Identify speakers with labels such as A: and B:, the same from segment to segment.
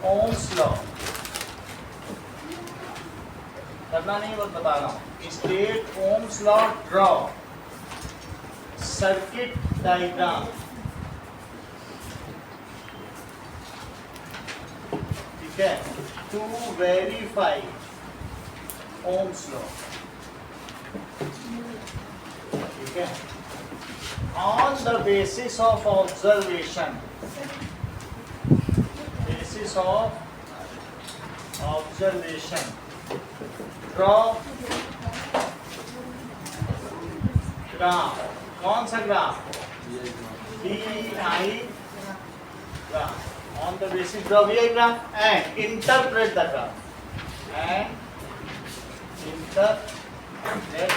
A: Ohm's law करना नहीं, बस बता रहा हूँ। State Ohm's law, draw circuit diagram, ठीक है, टू वेरीफाई ओम्स लॉ, ठीक है, on the basis of observation, basis of observation, draw graph, कौन सा graph, VI graph, on the basis of VI graph and interpret the graph and interpret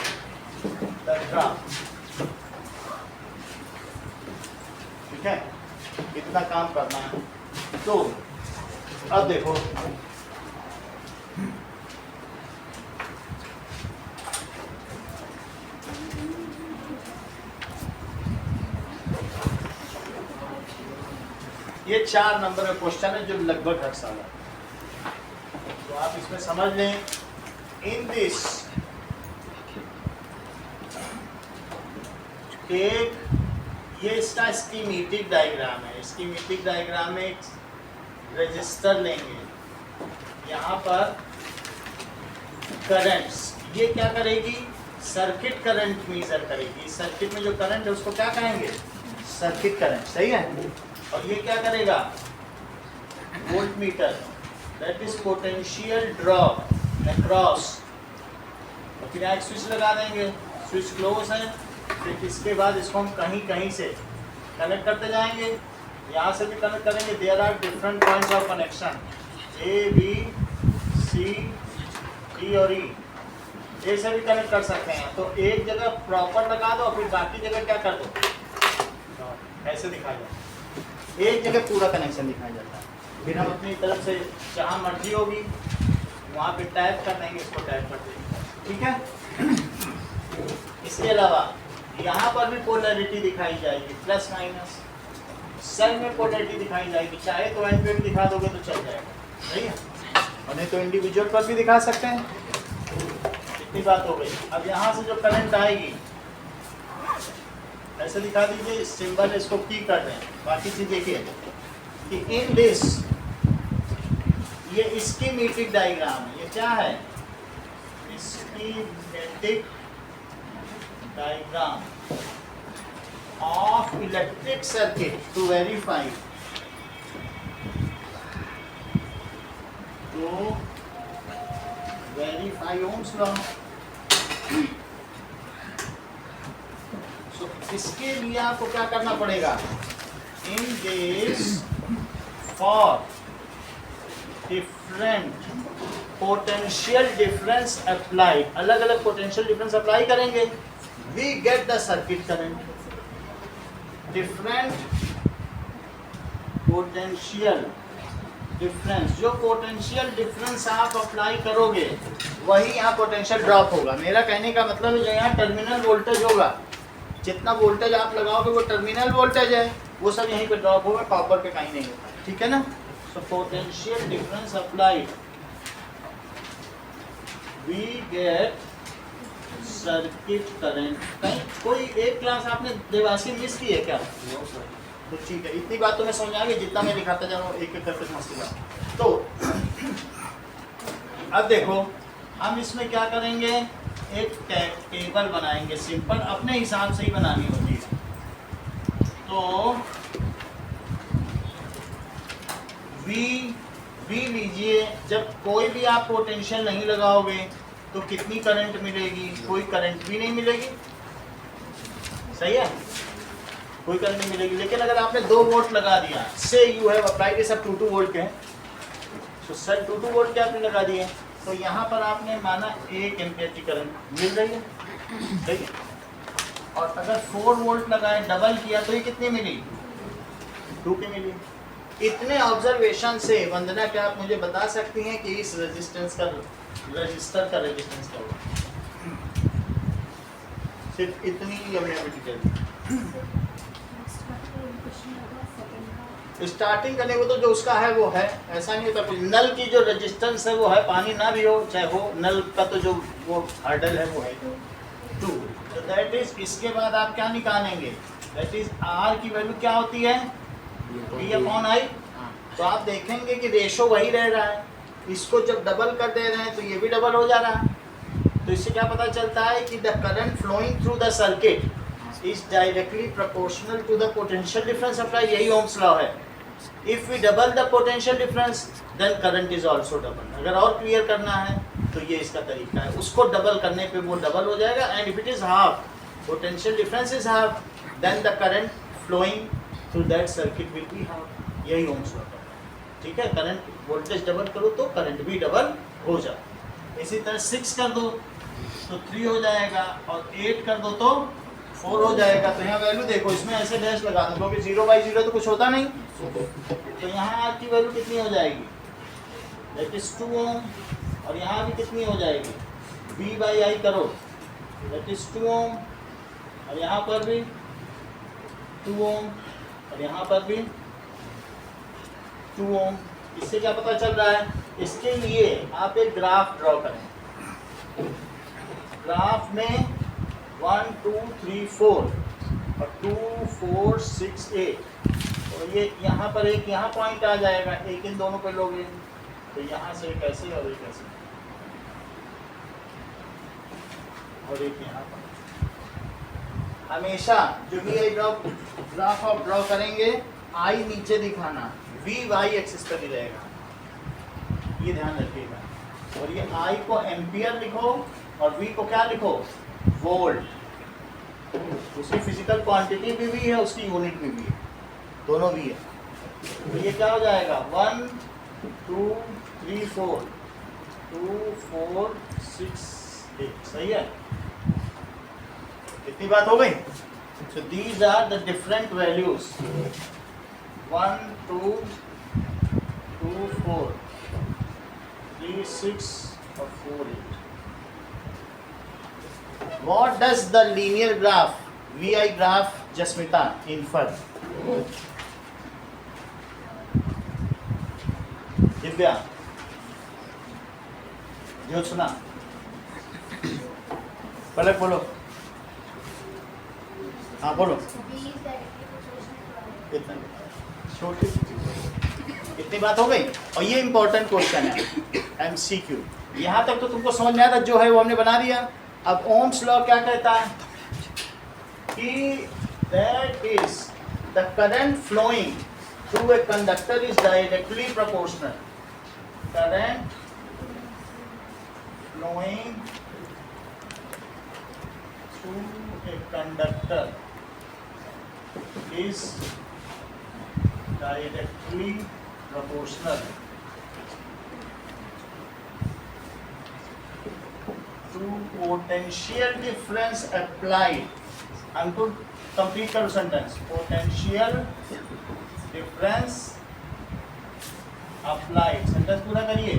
A: the graph, ठीक है, इतना काम करना है। तो अब देखो ये 4 नंबर का क्वेश्चन है जो लगभग हर साल है, तो आप इसमें समझ लें। इन दिस एक ये इसका स्कीमेटिक डायग्राम है। स्कीमेटिक डायग्राम में एक रजिस्टर लेंगे, यहाँ पर करंट्स, ये क्या करेगी, सर्किट करंट मेजर करेगी। सर्किट में जो करंट है उसको क्या कहेंगे, सर्किट करंट, सही है। और ये क्या करेगा, volt meter, that is potential drop across. और फिर एक स्विच लगा देंगे, स्विच क्लोज है, फिर इसके बाद इसको हम कहीं कहीं से कनेक्ट करते जाएंगे, यहाँ से भी कनेक्ट करेंगे। There are different points of connection, A B C D और E, ए से भी कनेक्ट कर सकते हैं। तो एक जगह प्रॉपर लगा दो, फिर बाकी जगह क्या कर दो, ऐसे दिखाया जाए, एक जगह पूरा कनेक्शन दिखाया जाता है। फिर हम अपनी तरफ से जहाँ मर्जी होगी वहाँ पे टैप कर देंगे, इसको टैप कर देंगे, ठीक है। इसके अलावा यहाँ पर भी पोलैरिटी दिखाई जाएगी, प्लस माइनस। सेल में पोलैरिटी दिखाई जाएगी, चाहे तो एन पे भी दिखा दोगे तो चल जाएगा, सही है, और नहीं तो इंडिविजुअल पर भी दिखा सकते हैं। इतनी बात हो गई। अब यहाँ से जो करंट आएगी ऐसे दिखा दीजिए, सिंबल इसको की कर दें। बाकी चीज देखिए कि इन दिस, ये स्कीमेटिक डायग्राम है। ये क्या है, schematic diagram of electric circuit to verify, Ohm's law. इसके लिए आपको क्या करना पड़ेगा, in this for different potential difference applied, अलग अलग पोटेंशियल डिफरेंस अप्लाई करेंगे, we get the circuit current. Different potential difference, जो पोटेंशियल डिफरेंस आप अप्लाई करोगे वही यहाँ पोटेंशियल ड्रॉप होगा। मेरा कहने का मतलब है जो यहाँ टर्मिनल वोल्टेज होगा, जितना वोल्टेज आप लगाओगे वो टर्मिनल वोल्टेज है, वो सब यहीं पे ड्रॉप होगा, कॉपर पे कहीं नहीं होगा, ठीक है ना। So potential difference applied, we get circuit current. कहीं कोई एक क्लास आपने देवासी मिस की है क्या? तो ठीक है, इतनी बात तो मैं समझ आ गई, जितना मैं दिखाता जा रहा हूँ एक एक करके समझते। तो अब देखो हम इसमें क्या करेंगे, एक टेबल बनाएंगे, सिंपल, अपने हिसाब से ही बनानी होती है। तो वी लीजिए, जब कोई भी आप पोटेंशियल नहीं लगाओगे तो कितनी करंट मिलेगी, कोई करंट भी नहीं मिलेगी, सही है, कोई करंट नहीं मिलेगी। लेकिन अगर आपने 2 वोल्ट लगा दिया, से यू हैव अप्लाइड, ये सब 2 वोल्ट के हैं, तो सर 2 वोल्ट के आपने लगा दिए, तो यहाँ पर आपने माना 1 एम्पियर की करंट मिल रही है, ठीक है। और अगर 4 वोल्ट लगाए, डबल किया, तो ये कितनी मिली, 2 की मिली। इतने ऑब्जर्वेशन से वंदना, क्या आप मुझे बता सकती हैं कि इस रजिस्टेंस का, रजिस्टर का रेजिस्टेंस क्या होगा? सिर्फ इतनी ही हमने अभी डिटेल। स्टार्टिंग करने को तो जो उसका है वो है, ऐसा नहीं होता। नल की जो रेजिस्टेंस है वो है, पानी ना भी हो चाहे हो, नल का तो जो वो हर्डल है वो है 2। तो दैट इज, इसके बाद आप क्या निकालेंगे, दैट इज आर की वैल्यू क्या होती है, V अपॉन आई। तो आप देखेंगे कि रेशो वही रह रहा है, इसको जब डबल कर दे रहे हैं तो ये भी डबल हो जा रहा है। तो इससे क्या पता चलता है कि the current flowing through the circuit is directly proportional to the potential difference apply, यही ओम्स लॉ है। If we double the potential difference then current is also double. अगर और क्लियर करना है तो ये इसका तरीका है, उसको डबल करने पे वो डबल हो जाएगा। And if it is half, potential difference is half, then the current flowing through that circuit will be half. यही ओम्स लॉ है, ठीक है। करंट वोल्टेज डबल करो तो करंट भी डबल हो जाए। इसी तरह 6 कर दो तो 3 हो जाएगा, और 8 कर दो तो 4 हो जाएगा। तो यहाँ वैल्यू देखो, इसमें ऐसे डैश लगा दो क्योंकि 0/0 तो कुछ होता नहीं। तो यहाँ आर की वैल्यू कितनी हो जाएगी, दैट इज 2 ओम, और यहाँ भी कितनी हो जाएगी, V/I करो, दैट इज 2 ओम, और यहाँ पर भी 2 ओम, और यहाँ पर भी 2 ओम। इससे क्या पता चल रहा है, इसके लिए आप एक ग्राफ ड्रॉ करें। ग्राफ में 1 2 3 4 और 2 4 6 8, और ये यहाँ पर एक यहाँ पॉइंट आ जाएगा, एक इन दोनों पे लोगे तो यहाँ से एक ऐसे और एक ऐसे, और एक यहाँ पर। हमेशा जो भी ये ग्राफ आप ड्रॉ करेंगे, आई नीचे दिखाना, V/Y एक्सिस पर ही रहेगा, ये ध्यान रखिएगा। और ये आई को एम्पियर लिखो और V को क्या लिखो, वोल्ट। उसकी फिजिकल क्वांटिटी भी है, उसकी यूनिट भी है, दोनों भी है। तो ये क्या हो जाएगा, 1 2 3 4 2 4 6 8, सही है। इतनी बात हो गई। So these are the different values, 1 2 2 4 3 6 और 4 8। What does the linear graph, VI graph, Jasmita, infer? Divya, Jyotsna, पलक बोलो, हाँ बोलो। कितना छोटी, इतनी बात हो गई। और ये इंपॉर्टेंट क्वेश्चन है, MCQ। यहाँ तक तो तुमको समझ में आया था, जो है वो हमने बना दिया। अब ओम्स लॉ क्या कहता है कि that is the current flowing through a conductor is directly proportional. Current flowing through a conductor is directly proportional to potential difference applied. Ankur complete करो sentence, potential difference applied. Sentence पूरा करिए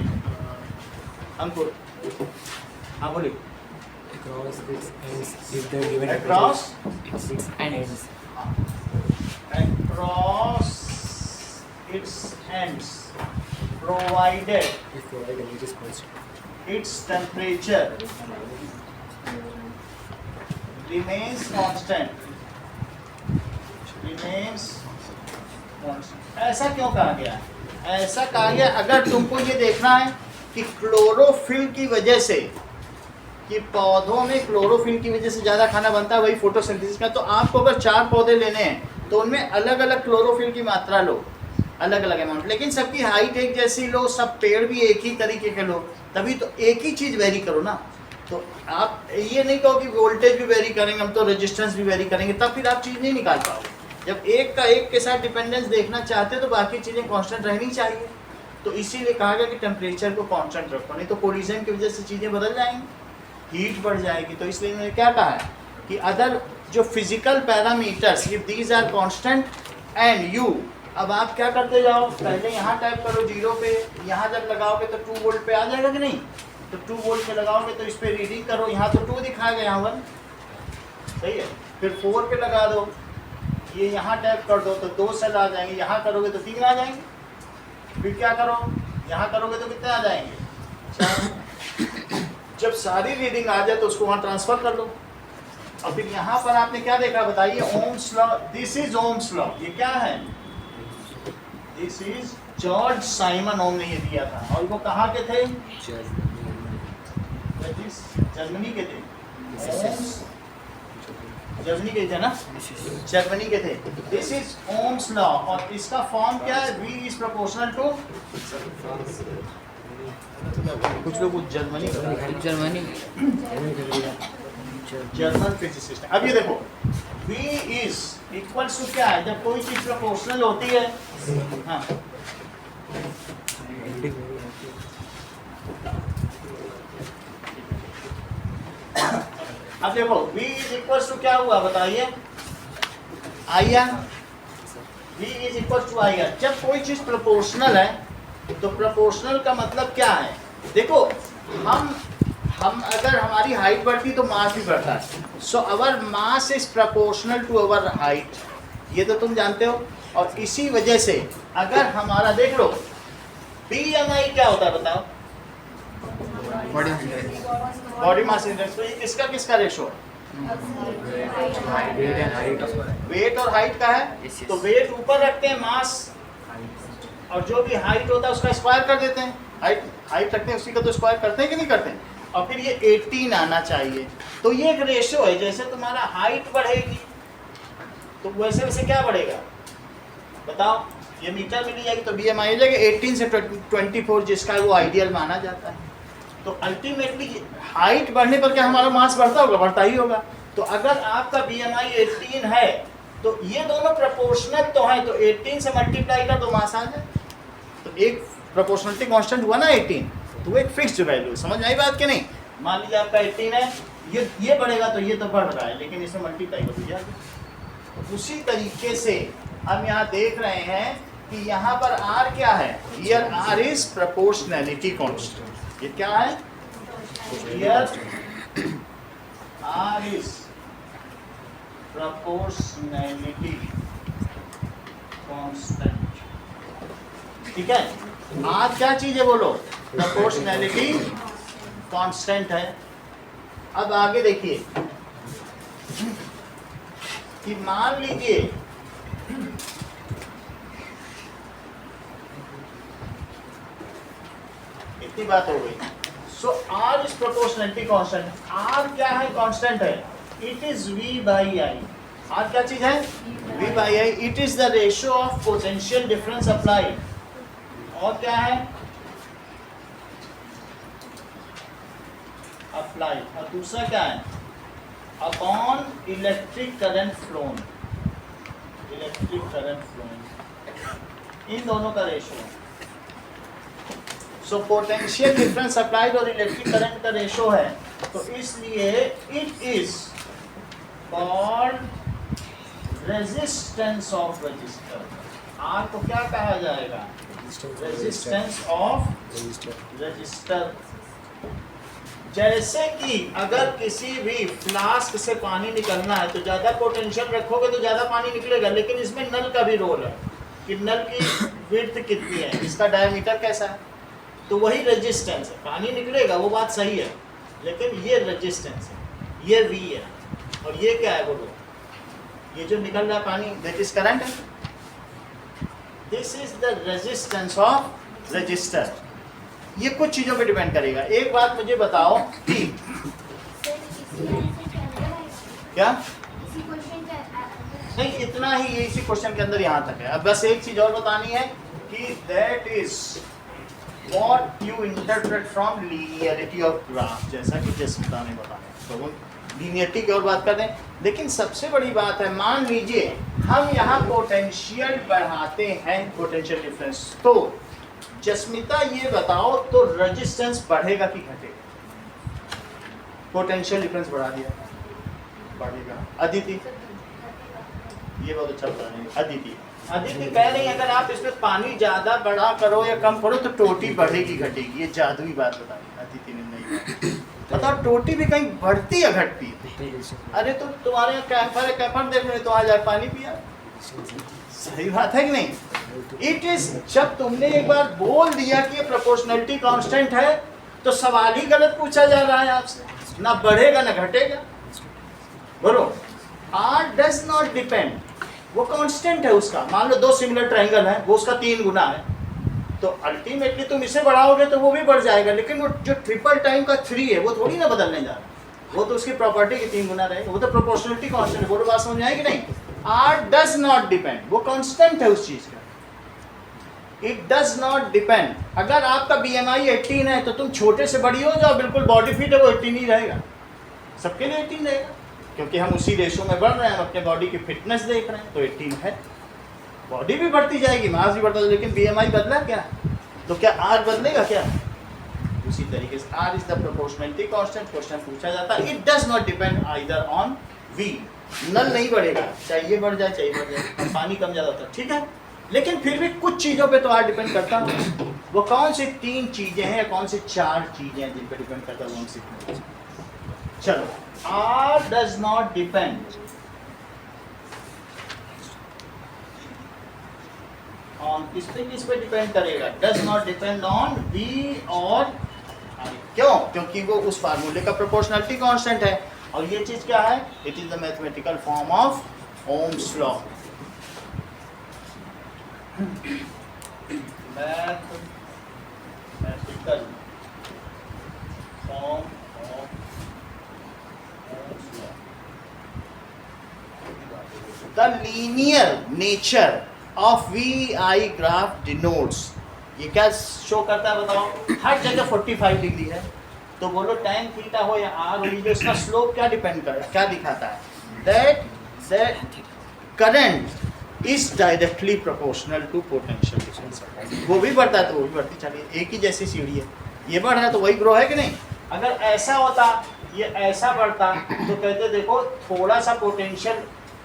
A: अंकुर, हाँ बोलिए।
B: Across its ends, if the given
A: Across
B: its ends,
A: across its ends, provided
B: if provided it is constant,
A: its temperature remains constant, remains constant। ऐसा क्यों कहा गया? ऐसा कहा गया अगर तुमको ये देखना है कि क्लोरोफिल की वजह से, कि पौधों में क्लोरोफिल की वजह से ज़्यादा खाना बनता है, वही फोटोसिंथेसिस का। तो आपको अगर 4 पौधे लेने हैं तो उनमें अलग अलग क्लोरोफिल की मात्रा लो, अलग अलग अमाउंट, लेकिन सबकी हाइट एक जैसी लो, सब पेड़ भी एक ही तरीके के लो, तभी तो एक ही चीज़ वेरी करो ना। तो आप ये नहीं कहो कि वोल्टेज भी वेरी करेंगे हम, तो रेजिस्टेंस भी वेरी करेंगे, तब फिर आप चीज़ नहीं निकाल पाओगे। जब एक का एक के साथ डिपेंडेंस देखना चाहते हो तो बाकी चीज़ें कांस्टेंट रहनी चाहिए। तो इसीलिए कहा गया कि टेम्परेचर को कांस्टेंट रखो, नहीं तो कोलिजन की वजह से चीज़ें बदल जाएंगी, हीट बढ़ जाएगी। तो इसलिए मैंने क्या कहा है कि अदर जो physical parameters, if these are constant and you, अब आप क्या करते जाओ, पहले यहाँ टाइप करो 0 पे, यहाँ जब लगाओगे तो 2 वोल्ट पे आ जाएगा कि नहीं, तो 2 वोल्ट पे लगाओगे तो इस पे रीडिंग करो, यहाँ तो 2 दिखाया गया, यहाँ 1, सही है। फिर 4 पे लगा दो, ये यहाँ टैप कर दो तो 2 सेल आ जाएंगे, यहाँ करोगे तो 3 आ जाएंगे, फिर क्या करो यहाँ करोगे तो कितने आ जाएंगे 4। जब सारी रीडिंग आ जाए तो उसको वहाँ ट्रांसफर कर लो। और फिर यहाँ पर आपने क्या देखा बताइए, Ohm's law, this is ohms law. ये क्या है, दिस इज जॉर्ज साइमन ओम ने ये दिया था, और वो कहाँ के थे, जर्मनी के थे। ओम्स जर्मनी के थे ना, जर्मनी के थे। दिस इज ओम्स लॉ, और इसका फॉर्म क्या है, V इज प्रोपोर्शनल टू, कुछ लोग जर्मनी जर्मन फिजिसिस्ट। अब ये देखो V इज इक्वल टू क्या है, जब कोई चीज प्रोपोर्शनल होती है, हाँ अब देखो V इज इक्वल टू क्या हुआ बताइए, IR। V is equal to IR। जब कोई चीज प्रोपोर्शनल है तो प्रोपोर्शनल का मतलब क्या है, देखो हम अगर हमारी हाइट बढ़ती तो मास भी बढ़ता है। So our mass is proportional to our height, ये तो तुम जानते हो। और इसी वजह से अगर हमारा देख लो BMI क्या होता है बताओ, बॉडी मास इंडेक्स। तो ये किसका किसका रेशो है, वेट और हाइट का है। तो वेट ऊपर रखते हैं मास, और जो भी हाइट होता है उसका स्क्वायर कर देते हैं। हाइट रखते हैं उसी का तो स्क्वायर करते हैं कि नहीं करते हैं। और फिर ये 18 आना चाहिए। तो ये एक रेशो है, जैसे तुम्हारा हाइट बढ़ेगी तो वैसे वैसे क्या बढ़ेगा बताओ, ये मीटर में ली जाएगी तो BMI हो जाएगा 18 से 24, जिसका वो आइडियल माना जाता है। तो अल्टीमेटली हाइट बढ़ने पर क्या हमारा मास बढ़ता होगा, बढ़ता ही होगा। तो अगर आपका BMI 18 है तो ये दोनों प्रोपोर्शनल तो है, तो 18 से मल्टीप्लाई कर तो मास आ जाए। तो एक प्रोपोर्शनलिटी कांस्टेंट हुआ ना 18, तो वो एक फिक्स्ड वैल्यू, समझ आई बात कि नहीं। मान लीजिए आपका 18 है, ये बढ़ेगा तो ये तो बढ़ रहा है, लेकिन इसमें मल्टीप्लाई कर दिया। तो उसी तरीके से हम यहाँ देख रहे हैं कि यहाँ पर R क्या है, here R is proportionality constant. ये क्या है, here R is proportionality constant. ठीक है, आज क्या चीज है बोलो, प्रोपोर्शनैलिटी कांस्टेंट है। अब आगे देखिए कि मान लीजिए इतनी बात हो गई। सो R is proportionality constant. R क्या है, कांस्टेंट है, इट इज V/I। R क्या चीज है, V/I। It is the ratio of potential difference applied. और क्या है, अप्लाइड। और दूसरा क्या है, upon electric current flown. Electric current flown, इन दोनों का ratio. So potential difference applied और इलेक्ट्रिक करंट का रेशियो है, तो इसलिए it is called resistance of resistor. R को क्या कहा जाएगा, रेजिस्टेंस ऑफ रजिस्टर। जैसे कि अगर किसी भी फ्लास्क से पानी निकलना है तो ज़्यादा पोटेंशियल रखोगे तो ज़्यादा पानी निकलेगा, लेकिन इसमें नल का भी रोल है कि नल की विड्थ कितनी है, इसका डायमीटर कैसा है। तो वही रेजिस्टेंस है, पानी निकलेगा वो बात सही है, लेकिन ये रेजिस्टेंस है, ये V है, और ये क्या है बोलो, ये जो निकल रहा है पानी, दैट इज करंट है। This is the resistance of register. ये कुछ चीज़ों पे डिपेंड करेगा। एक बात मुझे बताओ कि क्या नहीं, इतना ही ये इसी क्वेश्चन के अंदर यहाँ तक है। अब बस एक चीज़ और बतानी है कि that is what you interpret from linearity of graph, जैसा कि जसमिता ने बताया। तो वो लीनियरिटी की और बात कर दें, लेकिन सबसे बड़ी बात है, मान लीजिए हम यहाँ पोटेंशियल बढ़ाते हैं, पोटेंशियल डिफरेंस, तो जस्मिता ये बताओ तो रेजिस्टेंस बढ़ेगा कि घटेगा। पोटेंशियल डिफरेंस बढ़ा दिया, बढ़ेगा। अदिति, ये बहुत अच्छा बता रही है अदिति। अदिति कह रही है अगर आप इसमें पानी ज्यादा बढ़ा करो या कम करो तो टोटी बढ़ेगी घटेगी। ये जादुई बात बताई अदिति ने। नहीं बताओ, टोटी भी कहीं बढ़ती या घटती? अरे तो तुम्हारे यहाँ कैंपर है, कैंपर देखने तो आज पानी पिया सही बात है कि नहीं? इट इज, जब तुमने एक बार बोल दिया कि ये प्रोपोर्शनलिटी कांस्टेंट है तो सवाल ही गलत पूछा जा रहा है आपसे, ना बढ़ेगा ना घटेगा। बोलो, आर डज नॉट डिपेंड, वो कांस्टेंट है उसका। मान लो दो सिमिलर ट्रायंगल है, वो उसका 3 गुना है, तो अल्टीमेटली तुम इसे बढ़ाओगे तो वो भी बढ़ जाएगा, लेकिन वो जो ट्रिपल टाइम का 3 है वो थोड़ी ना बदलने जा रहा है, वो तो उसकी प्रॉपर्टी की 3 गुना रहेगा, वो तो प्रोपोर्शनलिटी कांस्टेंट है। बोलो, बात समझ में आएगी नहीं? आर डज नॉट डिपेंड, वो कांस्टेंट है उस चीज का। It does not depend. अगर आपका BMI 18 है तो तुम छोटे से बड़ी हो जाओ, बिल्कुल बॉडी फिट है, वो 18 ही रहेगा, सबके लिए 18 रहेगा, क्योंकि हम उसी रेशो में बढ़ रहे हैं, हम अपने बॉडी की फिटनेस देख रहे हैं, तो 18 है। बॉडी भी बढ़ती जाएगी, मास भी बढ़ता जाएगा, लेकिन BMI बदला क्या? तो क्या R बदलेगा क्या? उसी तरीके से R is the proportionality constant. Question पूछा जाता है, it does not depend either on V, नल नहीं बढ़ेगा, चाहे ये बढ़ जाए चाहे बढ़ जाए, पानी कम ज़्यादा होता है, ठीक है, लेकिन फिर भी कुछ चीज़ों पे तो R डिपेंड करता है। वो कौन सी 3 चीज़ें हैं या कौन सी 4 चीज़ें हैं जिन पर डिपेंड करता है, वो हम सीखने। चलो, R does not depend on, किस पे डिपेंड करेगा? Does not depend on V और I। क्यों? क्योंकि वो उस फार्मूले का प्रोपोर्शनलिटी कांस्टेंट है, और ये चीज क्या है? It is the mathematical form of Ohm's law. Mathematical form of Ohm's law. The linear nature of VI graph denotes, ये क्या शो करता है बताओ? हर जगह 45 डिग्री है, तो बोलो tan थीटा हो या R हो, जो इसका स्लोप क्या डिपेंड कर, क्या दिखाता है? That current is directly proportional to potential difference. वो भी बढ़ता है तो वो भी बढ़ती चलिए, एक ही जैसी सीढ़ी है, ये बढ़ रहा है तो वही ग्रो है कि नहीं? अगर ऐसा होता, ये ऐसा बढ़ता, तो कहते देखो थोड़ा सा पोटेंशियल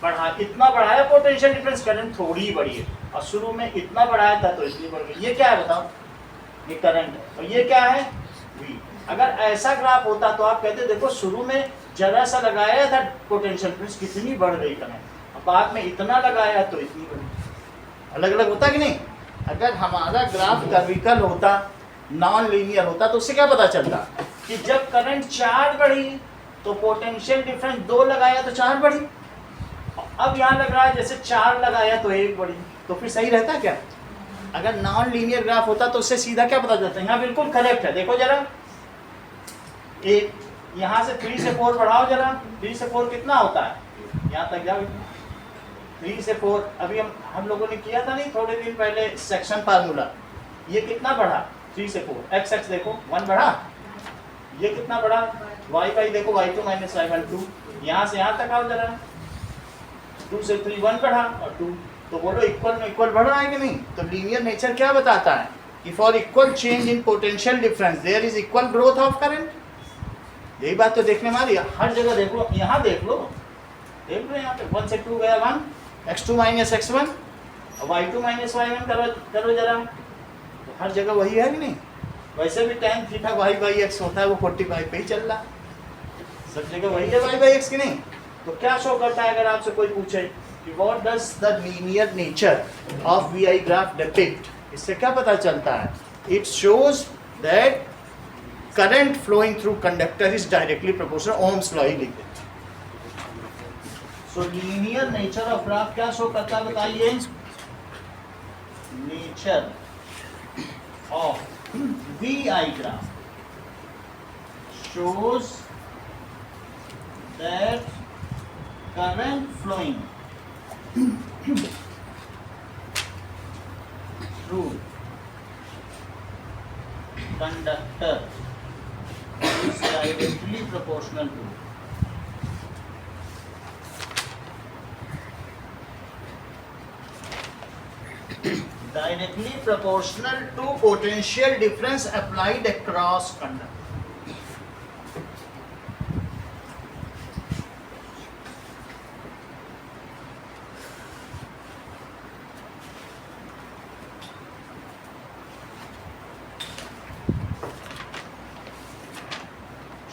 A: बढ़ा, इतना बढ़ाया पोटेंशियल डिफरेंस, करंट थोड़ी ही बढ़ी है, और शुरू में इतना बढ़ाया था तो इतनी बढ़ गई। ये क्या है बताओ? ये करंट है, और ये क्या है? V। अगर ऐसा ग्राफ होता तो आप कहते देखो शुरू में जरा सा लगाया था पोटेंशियल डिफरेंस, कितनी बढ़ गई करंट, अब बाद में इतना लगाया तो इतनी बढ़ी। अलग अलग होता कि नहीं? अगर हमारा ग्राफ कर्विकल होता, नॉन लीनियर होता, तो उससे क्या पता चलता कि जब करंट 4 बढ़ी तो पोटेंशियल डिफरेंस 2 लगाया तो 4 बढ़ी, अब यहाँ लग रहा है जैसे 4 लगाया तो 1 बढ़ी, तो फिर सही रहता क्या? अगर नॉन लीनियर ग्राफ होता तो उससे सीधा क्या पता चलता है? यहाँ बिल्कुल करेक्ट है, देखो जरा, एक यहाँ से 3 से 4 बढ़ाओ जरा, 3 से 4 कितना होता है? यहाँ तक जाओ, 3 से 4, अभी हम लोगों ने किया था नहीं थोड़े दिन पहले सेक्शन फार्मूला, ये कितना बढ़ा? 3 से 4, x x देखो 1 बढ़ा, ये कितना बढ़ा? y y देखो y2 माइनस y1 2, यहाँ से यहाँ तक आओ जरा, 2 से 3 1 बढ़ा और 2, तो बोलो इक्वल में इक्वल बढ़ रहा है कि नहीं? तो लीनियर नेचर क्या बताता है कि for equal change in potential difference there is equal growth of current. यही बात तो देखने वाली है, हर जगह देख लो, यहाँ देख लो यहाँ पे 1 से 2 गया 1, x2 minus x1, y2 minus y1 करो जरा, तो हर जगह वही है कि नहीं? वैसे भी tan theta y by x होता है, वो 45 पे ही चल रहा, सब जगह वही है y बाई x की नहीं? तो क्या शो करता है अगर आपसे कोई पूछे कि what does the linear nature of VI graph depict, इससे क्या पता चलता है? It shows that current flowing through conductor is directly proportional, Ohm's law ही लिख देते। So linear nature of graph क्या शो करता है बताइए? Nature of VI graph shows that current flowing through conductor is directly proportional to potential difference applied across conductor.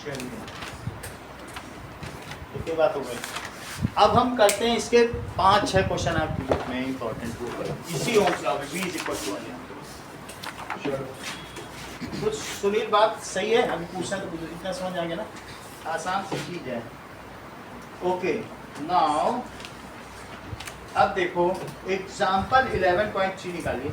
A: चलिए, कितनी बात हो गई? अब हम करते हैं इसके 5-6 क्वेश्चन आपकी बुक में इंपॉर्टेंट वो करो इसी ओम्स लॉ में V इज इक्वल टू कुछ सुनील बात सही है, अभी पूछना तो इतना समझ आएंगे ना, आसान सी चीज है। ओके नाउ अब देखो एग्जाम्पल 11.3 निकालिए।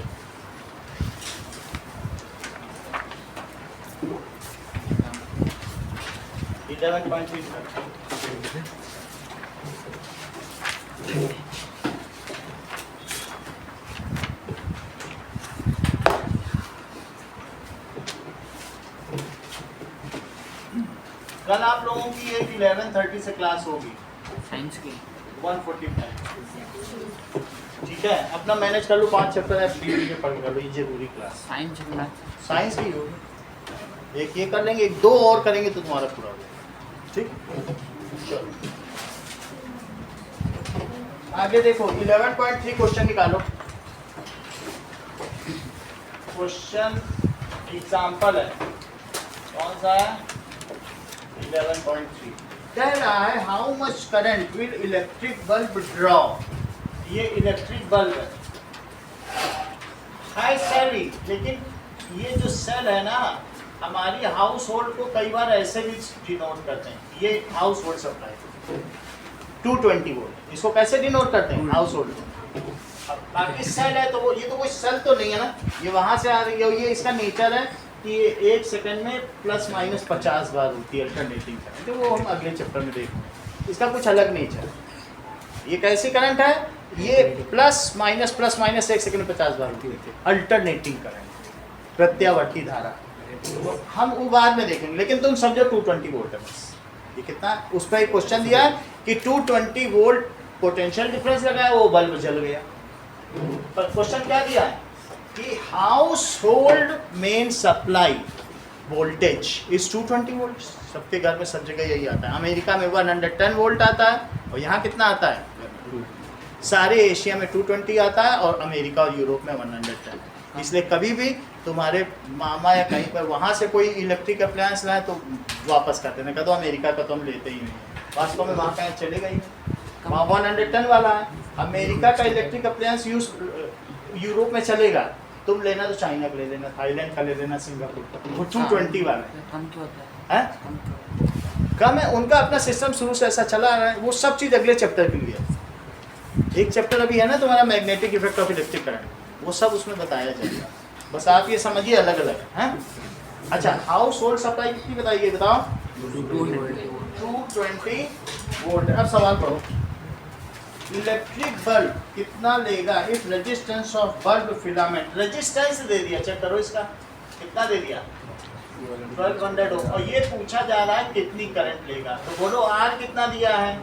A: कल आप लोगों की एक 11:30 से क्लास होगी
C: साइंस की
A: 1:45। ठीक है, अपना मैनेज कर लो, 5 चैप्टर है फ्री में पढ़ कर लो, ये जरूरी क्लास
C: साइंस
A: साइंस की होगी। एक ये कर लेंगे, एक दो और करेंगे तो तुम्हारा पूरा हो जाएगा। ठीक चलो आगे देखो 11.3 क्वेश्चन निकालो। क्वेश्चन एग्जाम्पल है, कौन सा है? 11.3 कह रहा है how much current will electric bulb draw. ये इलेक्ट्रिक बल्ब है सेल, लेकिन ये जो सेल है ना हमारी हाउस होल्ड को कई बार ऐसे भी डिनोट करते हैं। ये हाउस होल्ड सप्लाई 220 वोल्ट, इसको कैसे डिनोट करते हैं? House hold. अब बाकी सेल है तो वो ये तो कोई सेल तो नहीं है ना, ये वहां से आ रही है। ये इसका नेचर है कि ये 1 सेकंड में ±50 बार होती है अल्टरनेटिंग करंट, तो वो हम अगले चैप्टर में देखेंगे। इसका कुछ अलग नेचर है। ये कैसी करंट है? ये ±1 सेकंड में 50 बार होती है अल्टरनेटिंग करंट, प्रत्यावर्ती धारा। तो हम वो बाद में देखेंगे, लेकिन तुम समझो 220 वोल्ट है बस। ये कितना, उस पर एक क्वेश्चन दिया है कि 220 वोल्ट पोटेंशियल डिफरेंस लगाया, वो बल्ब जल गया। पर क्वेश्चन क्या दिया है कि house hold main supply voltage is 220 volt. सबके घर में सब जगह यही आता है। अमेरिका में 110 वोल्ट आता है, और यहाँ कितना आता है? सारे एशिया में 220 आता है, और अमेरिका और यूरोप में 110। इसलिए कभी भी तुम्हारे मामा या कहीं पर वहाँ से कोई इलेक्ट्रिक अप्लायंस लाए तो वापस कर देना, कह दो अमेरिका का तो हम लेते ही नहीं। वास्तव में वहाँ कहीं चलेगा ही, वहाँ 110 वाला है। अमेरिका का इलेक्ट्रिक अप्लायंस यूज यूरोप में चलेगा, तुम लेना तो चाइना का ले लेना, थाईलैंड का ले लेना, सिंगापुर का। वो 220 वाला है।
C: कम क्यों होता है?
A: कम है, उनका अपना सिस्टम शुरू से ऐसा चला आ रहा है। वो सब चीज़ अगले चैप्टर के लिए। एक चैप्टर अभी है ना तुम्हारा magnetic effect of electric current, वो सब उसमें बताया जाएगा। बस आप ये समझिए अलग अलग है। अच्छा हाउस होल्ड सप्लाई कितनी बताइए, बताओ? 220 वोल्ट। अब सवाल पढ़ो, इलेक्ट्रिक बल्ब कितना लेगा if resistance of bulb filament. Resistance दे दिया, चेक करो इसका कितना दे दिया, 1200 ओम। और ये पूछा जा रहा है कितनी करंट लेगा, तो बोलो आर कितना दिया है?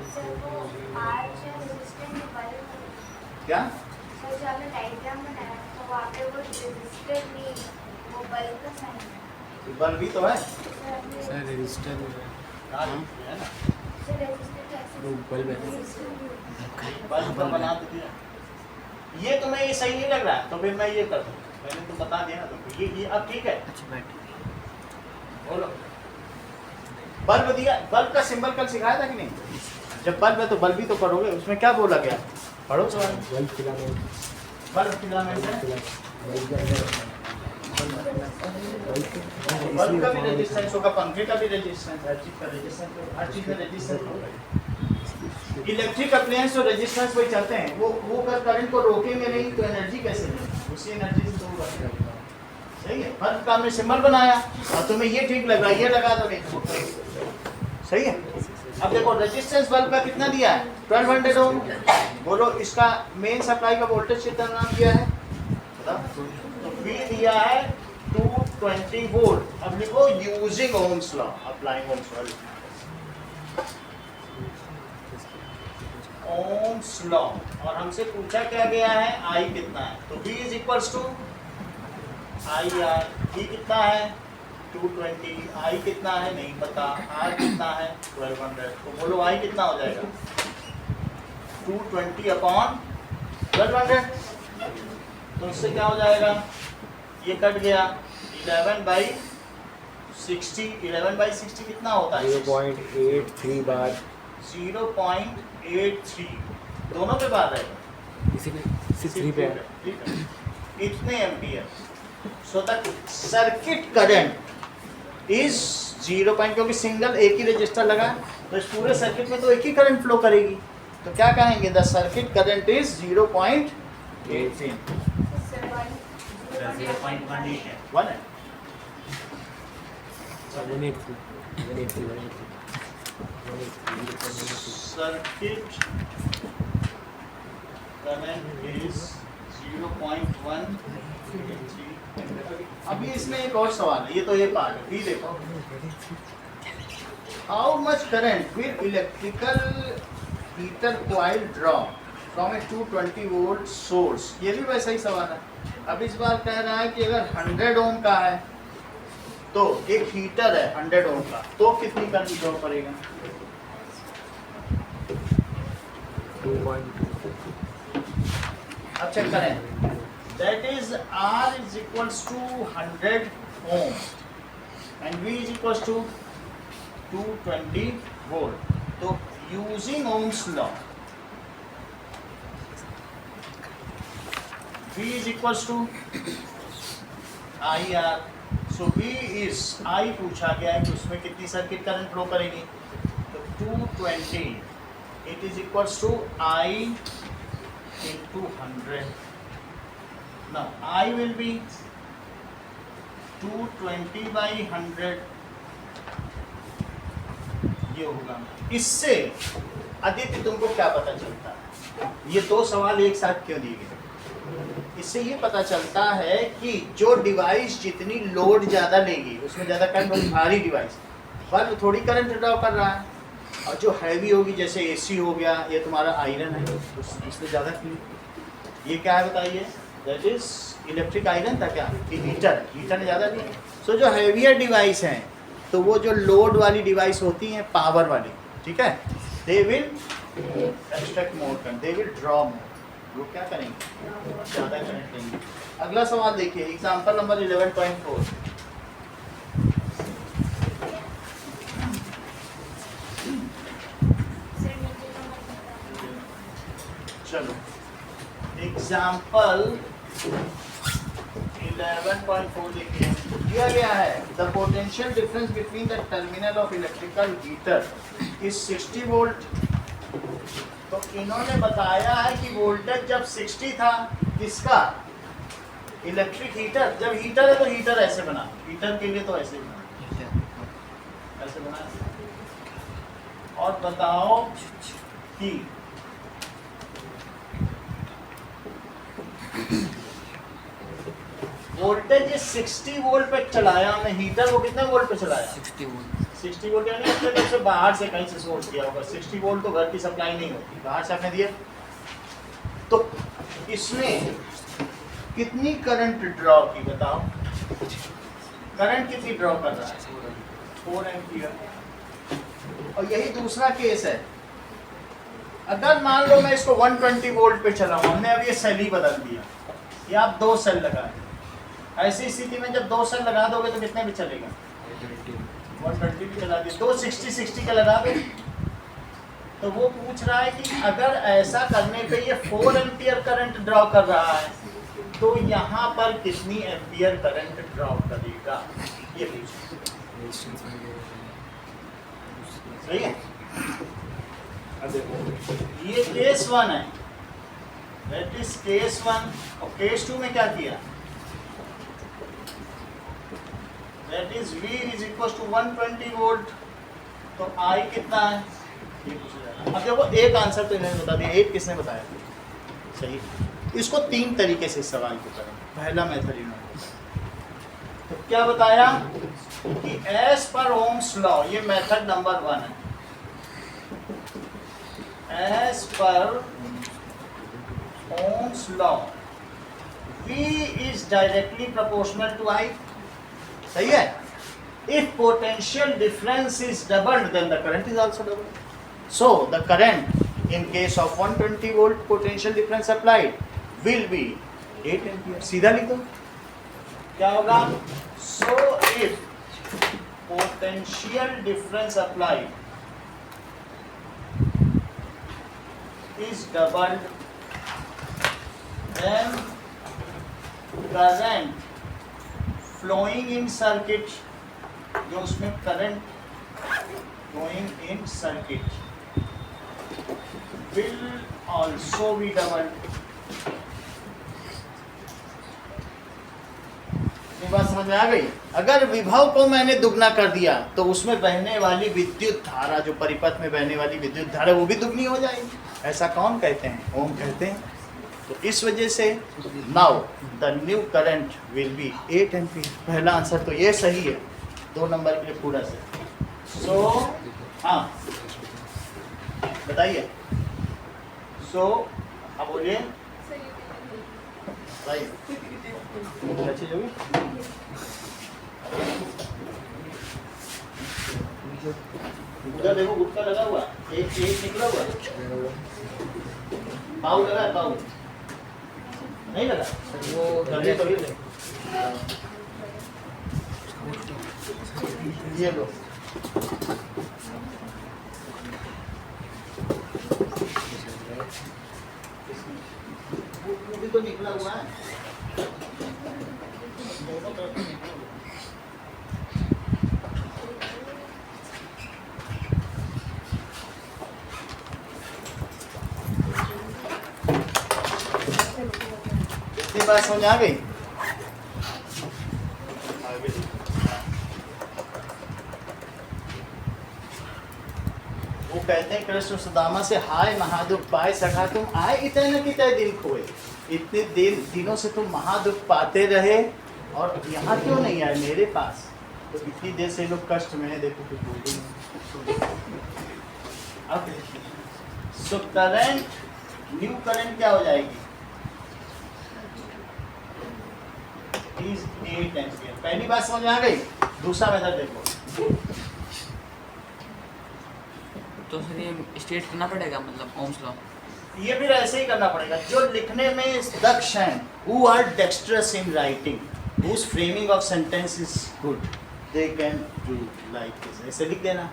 A: क्या बल्ब भी तो है
B: सर रजिस्टर
A: है ना,
B: बल्ब है।
A: बल्ब तो बना तो दिया। ये तुम्हें ये सही नहीं लग रहा है तो फिर मैं ये कर दूँ, मैंने तो बता दिया ना तुमको। ये अब ठीक है।
C: अच्छा बैठ
A: बोलो बल्ब दिया, बल्ब का सिंबल कल सिखाया था कि नहीं? जब बल्ब है तो बल्ब ही तो करोगे, उसमें क्या बोला गया? पढ़ो सवाल।
B: बल्ब फिलामेंट,
A: बल्ब फिलामेंट है, बल्ब का भी रेजिस्टेंस होगा, पंखे का भी रेजिस्टेंस, हर चीज का रेजिस्टेंस, हर चीज में रेजिस्टेंस होगा। इलेक्ट्रिक अप्लायंस और रेजिस्टेंस वही चलते हैं, वो अगर करंट को रोकेंगे नहीं तो एनर्जी कैसे मिलेगी? उसी एनर्जी से दूर रखेगा। सही है, बल्ब का हमने सिंबल बनाया और तुम्हें ये ठीक लग रहा है, ये लगा दो नहीं। सही है। अब देखो रेजिस्टेंस बल्ब का कितना दिया है? 1200 ओम। बोलो इसका मेन सप्लाई का वोल्टेज कितना नाम दिया है? बताओ। तो V दिया है 220 वोल्ट। अब लिखो using Ohm's law, applying ohms law. Ohm's law, और हमसे पूछा क्या गया है? I कितना है? तो V is equals to IR। V कितना है? 220। I कितना है? नहीं पता। R कितना है? 1200। तो बोलो I कितना हो जाएगा? 220 अपॉन 1200। तो इससे क्या हो जाएगा? ये कट गया 11/60। 11/60 कितना होता है?
B: 0.83 बार
A: 0.83 दोनों पे बात है
B: इसी में 3 पे है।
A: इतने ampere. So the circuit current is 0 point, क्योंकि सिंगल एक ही रजिस्टर लगा है, तो इस पूरे सर्किट में तो एक ही करंट फ्लो करेगी, तो क्या कहेंगे द सर्किट करंट इज 0.83। 0.18 है, 1 है।
B: 183
A: सर्किट करंट इज 0.183। अभी इसमें एक और सवाल है, ये तो ये पार्ट है, भी देखो how much current will electrical heater coil draw from A 220 volt source. ये भी वैसा ही सवाल है। अब इस बार कह रहा है कि अगर 100 ओम का है तो एक हीटर है 100 ओम का, तो कितनी करंट ड्रॉ करेगा?
B: 2.2
A: अब चेक करें, that is R is equals to 100 ohm and V is equals to 220 volt. तो using Ohm's law, V is equals to IR. So V is I पूछा गया है कि उसमें कितनी सर्किट करंट फ्लो करेगी, तो 220 it is equals to I into 100. Now I will be 220 by 100, ये होगा। इससे आदित्य तुमको क्या पता चलता है, ये दो सवाल एक साथ क्यों दिए गए? इससे ये पता चलता है कि जो डिवाइस जितनी लोड ज़्यादा लेगी उसमें ज़्यादा करंट होगी, भारी डिवाइस बल्ब थोड़ी करंट ड्रॉ कर रहा है, और जो हैवी होगी जैसे एसी हो गया, ये तुम्हारा आयरन है, इसमें ज़्यादा क्यों? ये क्या है बताइए? दैट इज इलेक्ट्रिक आयरन था क्या कि हीटर? हीटर ज़्यादा नहीं। सो जो हैवियर डिवाइस हैं, तो वो जो लोड वाली डिवाइस होती हैं पावर वाली, ठीक है, they will extract more current, they will draw more, वो क्या करेंगे? ज़्यादा करंट लेंगे। अगला सवाल देखिए, एग्जाम्पल नंबर 11.4। चलो एग्जाम्पल 11.4 देखिए, दिया गया है the potential difference between the terminal of electrical heater is 60 volt. तो इन्होंने बताया है कि वोल्टेज जब 60 था, किसका? Electric heater. जब हीटर है तो हीटर ऐसे बना, हीटर के लिए तो ऐसे बना, ऐसे बना। और बताओ कि वोल्टेज 60 वोल्ट पे चलाया हमने हीटर, वो कितने वोल्ट पे चलाया?
C: 60 वोल्ट।
A: 60 वोल्ट, यानी अपने तरफ से बाहर से कहीं से सोर्स दिया होगा। 60 वोल्ट तो घर की सप्लाई नहीं होती, बाहर से आपने दिया। तो इसमें कितनी करंट ड्रॉ की बताओ? करंट कितनी ड्रॉ कर रहा है? 4 एम्पियर। और यही दूसरा केस है, अगर मान लो मैं इसको 120 वोल्ट पे चलाऊं, हमने अब ये सेल ही बदल दिया, या आप 2 सेल लगाए, ऐसी स्थिति में जब 2 सेल लगा दोगे तो कितने पे चलेगा? 120 भी चला दिया, 260 का लगा दो। तो वो पूछ रहा है कि अगर ऐसा करने पे ये 4 एम्पियर करंट ड्रॉ कर रहा है, तो यहाँ पर कितनी एम्पियर करंट ड्रॉ करेगा, ये पूछ। सही है? ये केस 1 है, दैट इज केस 1। और केस 2 में क्या किया? That is V is equals to 120 volt. तो I कितना है ये पूछा जा रहा है। अब देखो एक आंसर तो इन्होंने बता दिया, 8 किसने बताया? सही। इसको 3 तरीके से इस सवाल को करें। पहला मेथड इन्होंने तो क्या बताया कि एज पर ओम्स लॉ, ये मेथड नंबर 1 है, as per Ohm's law V is directly proportional to I। सही है? If potential difference is doubled, then the current is also doubled. So the current in case of 120 volt potential difference applied will be 8 ampere। सीधा लिखो, क्या होगा? So if potential difference applied is doubled, then current flowing in circuit, जो उसमें current flowing in circuit will also be doubled. ये बात समझ में आ गई? अगर विभव को मैंने दुगना कर दिया तो उसमें बहने वाली विद्युत धारा, जो परिपथ में बहने वाली विद्युत धारा, वो भी दुगनी हो जाएगी। ऐसा कौन कहते हैं? ओम कहते हैं। तो इस वजह से now the new current will be 8 ampere. पहला आंसर तो ये सही है, 2 नंबर के लिए पूरा सही। सो हाँ बताइए। सो अब बोलिए भाई, अच्छी जो उधर देखो गुटका लगा हुआ, एक निकला हुआ, पाव लगा है, पाव नहीं लगा वो लगे तो ये लो। वो भी तो निकला हुआ है, दोनों तरफ निकला हुआ। इतनी बात समझ आ गई? वो कहते हैं कृष्ण सुदामा से, हाय महादुख पाए सखा तुम आए इतने न कितने दिन खोए। इतने दिनों से तुम महादुख पाते रहे और यहाँ क्यों नहीं आए मेरे पास? तो इतनी देर से लोग कष्ट में है, देखो कुछ बोल रही है। अब देखिए, सो करंट, न्यू करंट क्या हो जाएगी? Is 8 ampere. पहली बात समझ में आ गई? दूसरा मेथड देखो।
C: तो फिर ये स्टेट करना पड़ेगा, मतलब ओम्स लॉ।
A: ये फिर ऐसे ही करना पड़ेगा। जो लिखने में दक्ष हैं, who are dexterous in writing, whose framing of sentence is good, they can do like this। ऐसे लिख देना।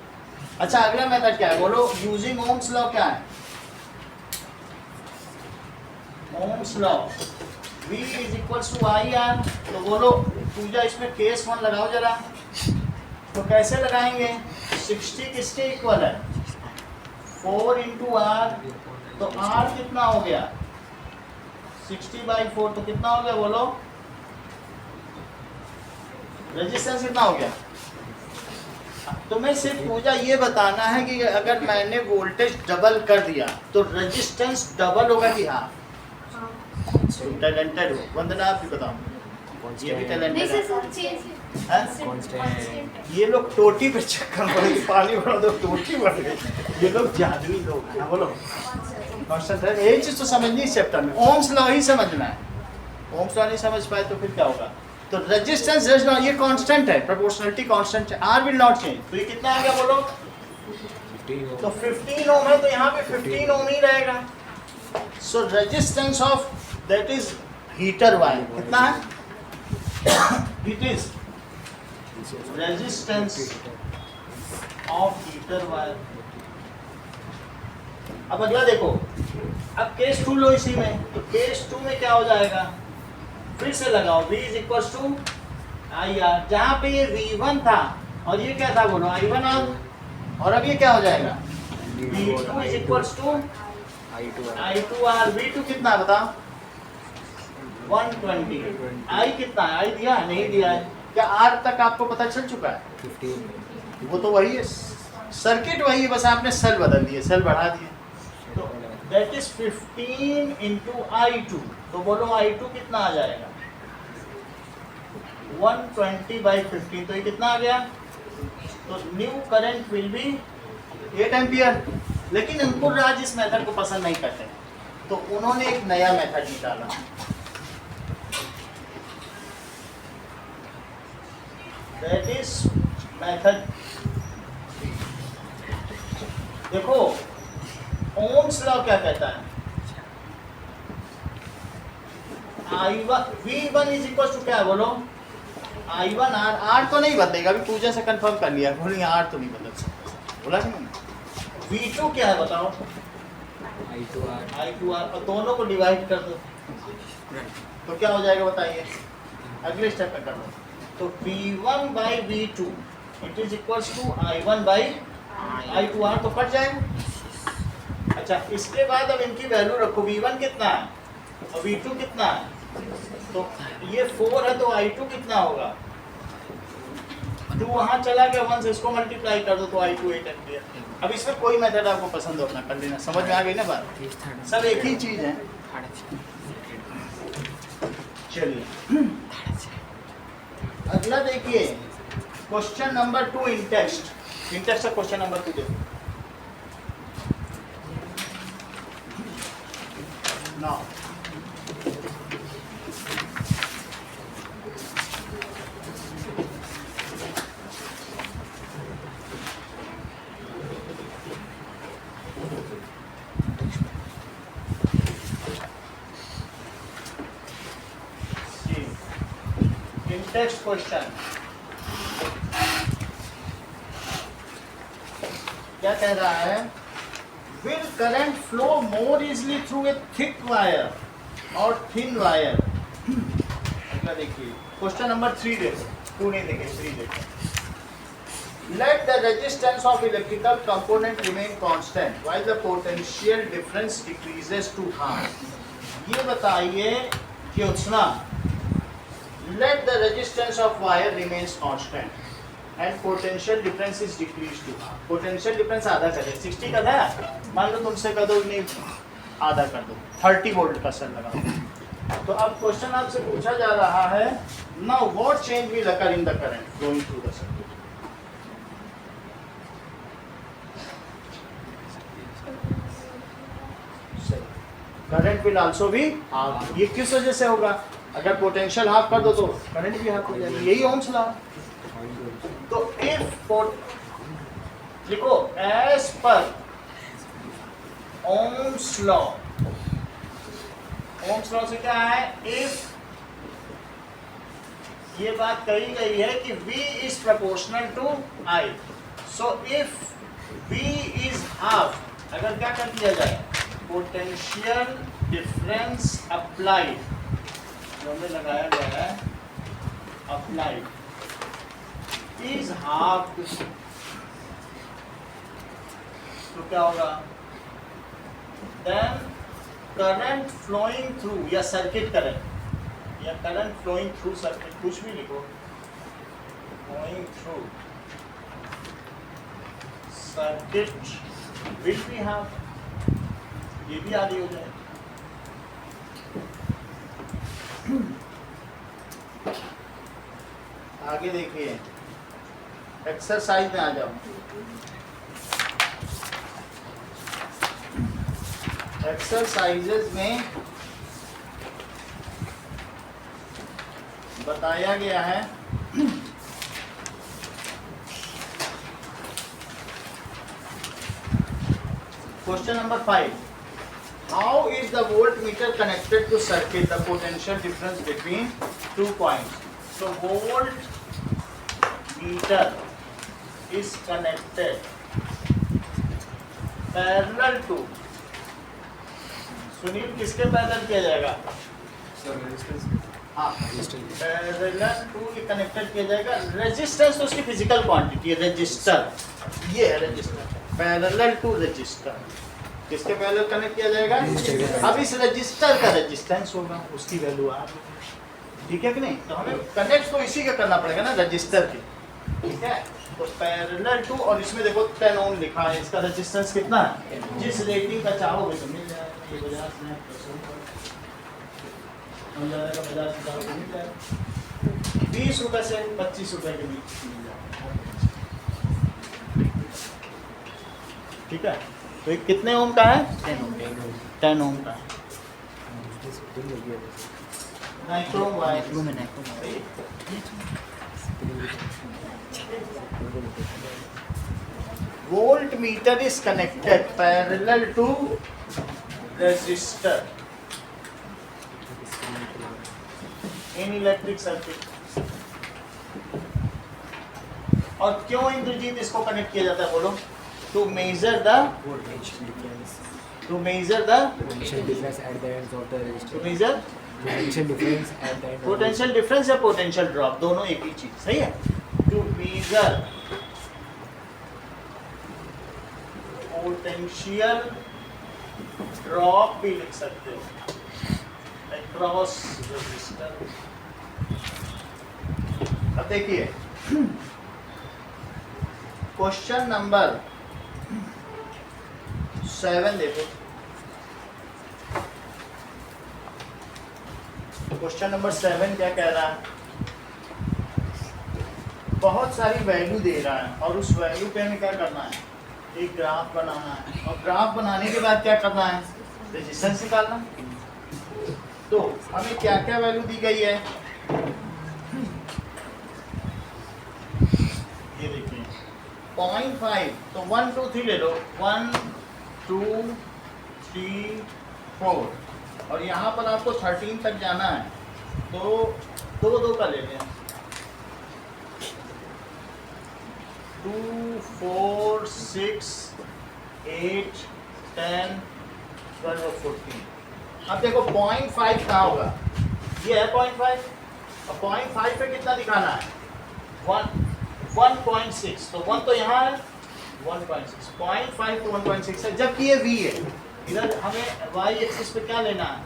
A: अच्छा, अगला मेथड क्या है बोलो? यूजिंग ओम्स लॉ क्या है? Ohms law V is equals to IR। तो बोलो पूजा, इसमें केस 1 लगाओ जरा। तो कैसे लगाएंगे? 60 किसके इक्वल है? 4 into R। तो R कितना हो गया? 60/4। तो कितना हो गया बोलो? रेजिस्टेंस कितना हो गया? तो मैं सिर्फ पूजा ये बताना है कि अगर मैंने वोल्टेज डबल कर दिया तो रेजिस्टेंस डबल होगा कि हाँ? टैलेंटेड हो वंदना, आप भी बताओ। ये भी टैलेंटेड है। ये लोग टोटी पे चक्कर पड़े, पानी भरा दो टोटी बढ़ गई। ये लोग जादुई लोग हैं। बोलो कांस्टेंट है। यही चीज तो समझनी इस चैप्टर में। ओम्स लॉ ही समझना है। ओम्स लॉ नहीं समझ पाए तो फिर क्या होगा? तो रेजिस्टेंस ये कांस्टेंट है, प्रोपोर्शनलिटी कांस्टेंट है, आर विल नॉट चेंज। तो ये कितना आ गया बोलो? तो 15 ओम है, तो यहाँ पे 15 ओम ही रहेगा। सो resistance of that is heater wire कितना है? It is resistance of heater wire. अब अगला देखो, अब केस 2 लो इसी में। तो केस 2 में क्या हो जाएगा? फिर से लगाओ, V is equals to IR। जहाँ पे ये V1 था और ये क्या था बोलो? I1R। और अब ये क्या हो जाएगा? V2 is equals to I2R। V2 कितना बताओ? 120। I कितना है? I दिया नहीं दिया है? क्या R तक आपको पता चल चुका है?
B: 15।
A: वो तो वही है, सर्किट वही है, बस आपने सेल बदल दिए, सेल बढ़ा दिए। तो दैट इज 15 into I2। तो बोलो I2 कितना आ जाएगा? 120/15। तो ये कितना आ गया? तो new current will be 8 ampere. लेकिन अंकुर राज इस मेथड को पसंद नहीं करते, तो उन्होंने एक नया मेथड निकाला। दैट इज मेथड, देखो ओम्स लॉ क्या कहता है? V1 इज इक्वल टू क्या है बोलो? I1R। R तो नहीं बदलेगा, अभी पूजा से कंफर्म कर लिया, बोलिए R तो नहीं बदल सकता, बोला कि नहीं? V2 क्या है बताओ?
B: आई टू आर
A: I2R, और दोनों को डिवाइड कर दो तो क्या हो जाएगा बताइए, अगले स्टेप में कर दो। तो V1 by V2 it is equals to I1 by I2R, तो कट जाएगा। अच्छा, इसके बाद अब इनकी वैल्यू रखो, V1 कितना है और V2 कितना है, तो ये 4 है तो I2 कितना होगा, 2 वहाँ चला गया, 1 से इसको मल्टीप्लाई कर दो तो I2 8 एम्पियर। अब इसमें कोई मेथड आपको पसंद हो अपना कर लेना, समझ में आ गई ना बात, सब एक ही चीज़ है। चलिए अगला देखिए, क्वेश्चन नंबर 2 इन टेक्स्ट, इन टेक्स्ट का क्वेश्चन नंबर 2 देखो। नाउ टेक्स्ट क्वेश्चन क्या कह रहा है, will current flow more easily through a thick wire और थिन वायर। अगला देखिए क्वेश्चन नंबर 3 देखो, 2 नहीं देखे 3 देखो। Let the resistance of electrical component remain constant while the potential difference decreases to half. ये बताइए कि उतना let the resistance of wire remains constant and potential difference is decreased to half। potential difference आधा कर दे, 60 का था, मान लो तुमसे कर दो नहीं आधा कर दो, 30 वोल्ट का सेल लगा। तो अब क्वेश्चन आपसे पूछा जा रहा है, now what change will occur in the current flowing through the circuit। Current will also भी हाफ। ये किस वजह से होगा, अगर पोटेंशियल हाफ कर दो तो करंट भी हाफ हो जाएगा, यही ओम्स लॉ। तो इफ लिखो as per Ohm's law, Ohm's law से क्या है, इफ ये बात कही गई है कि V is proportional to I, so if V is half, अगर क्या कर दिया जाए, पोटेंशियल डिफरेंस अप्लाइड, जो हमने लगाया गया है अप्लाइड इज हाफ, तो क्या होगा, देन करंट फ्लोइंग थ्रू या सर्किट करंट या करंट फ्लोइंग थ्रू सर्किट, कुछ भी लिखो, flowing through circuit will be half, ये भी आधी हो जाए। आगे देखिए एक्सरसाइज में आ जाओ। एक्सरसाइजेज में बताया गया है question number 5, how is the voltmeter connected to circuit, the potential difference between 2 points। so voltmeter is connected parallel to, Sunil किसके पैरेलल किया जाएगा, हाँ पैरेलल टू कनेक्टेड किया जाएगा, रेजिस्टेंस तो उसकी फिजिकल क्वांटिटी है, रजिस्टर, ये है रजिस्टर, पैरेलल टू रजिस्टर, किसके पैरेलल कनेक्ट किया जाएगा, अब इस रजिस्टर का रेजिस्टेंस होगा, उसकी वैल्यू आ, ठीक है कि नहीं, तो हमें कनेक्ट तो इसी का करना पड़ेगा ना, रजिस्टर की, ठीक है। तो पैरेलल टू, और इसमें देखो 10 ओम लिखा है, इसका रेजिस्टेंस कितना है, जिस रेटिंग का चाहोगे तो मिल जाएगा, ये 50 में मिल जाएगा, 20 रुपए से 25 रुपए के बीच मिल जाएगा, ठीक है। तो ये कितने ओम का है, 10 ओम का है। Nichrome wire volt meter is connected parallel to resistor in electric circuit. और क्यों इंद्रजीत इसको कनेक्ट किया जाता है बोलो, to measure the voltage, to measure the
B: Potential difference at the ends of the
A: two
B: resistor.
A: Measure
B: Potential difference at the end of the
A: potential difference या potential drop, दोनों एक ही चीज, सही है। टू मेजर पोटेंशियल ड्रॉप भी लिख सकते हो अक्रॉस रेजिस्टर। अब देखिए क्वेश्चन नंबर 7 देखो। क्वेश्चन नंबर 7 क्या कह रहा है? बहुत सारी वैल्यू दे रहा है और उस वैल्यू पे हमें क्या करना है, एक ग्राफ बनाना है, और ग्राफ बनाने के बाद क्या करना है, रेजिस्टेंस निकालना। तो हमें क्या क्या वैल्यू दी गई है, ये देखिए 0.5, तो 1 2 3 ले लो, 1 2 3 4, और यहाँ पर आपको 13 तक जाना है, तो 2 2 का ले लें, 2 4 6 8 10 12 और 14। अब देखो 0.5 कहाँ होगा, ये है 0.5, और 0.5 पे कितना दिखाना है, 1.6, तो 1 तो यहाँ है, 1.6, 0.5 तो 1.6 है, जबकि ये v है। इधर हमें y एक्सिस पे क्या लेना है,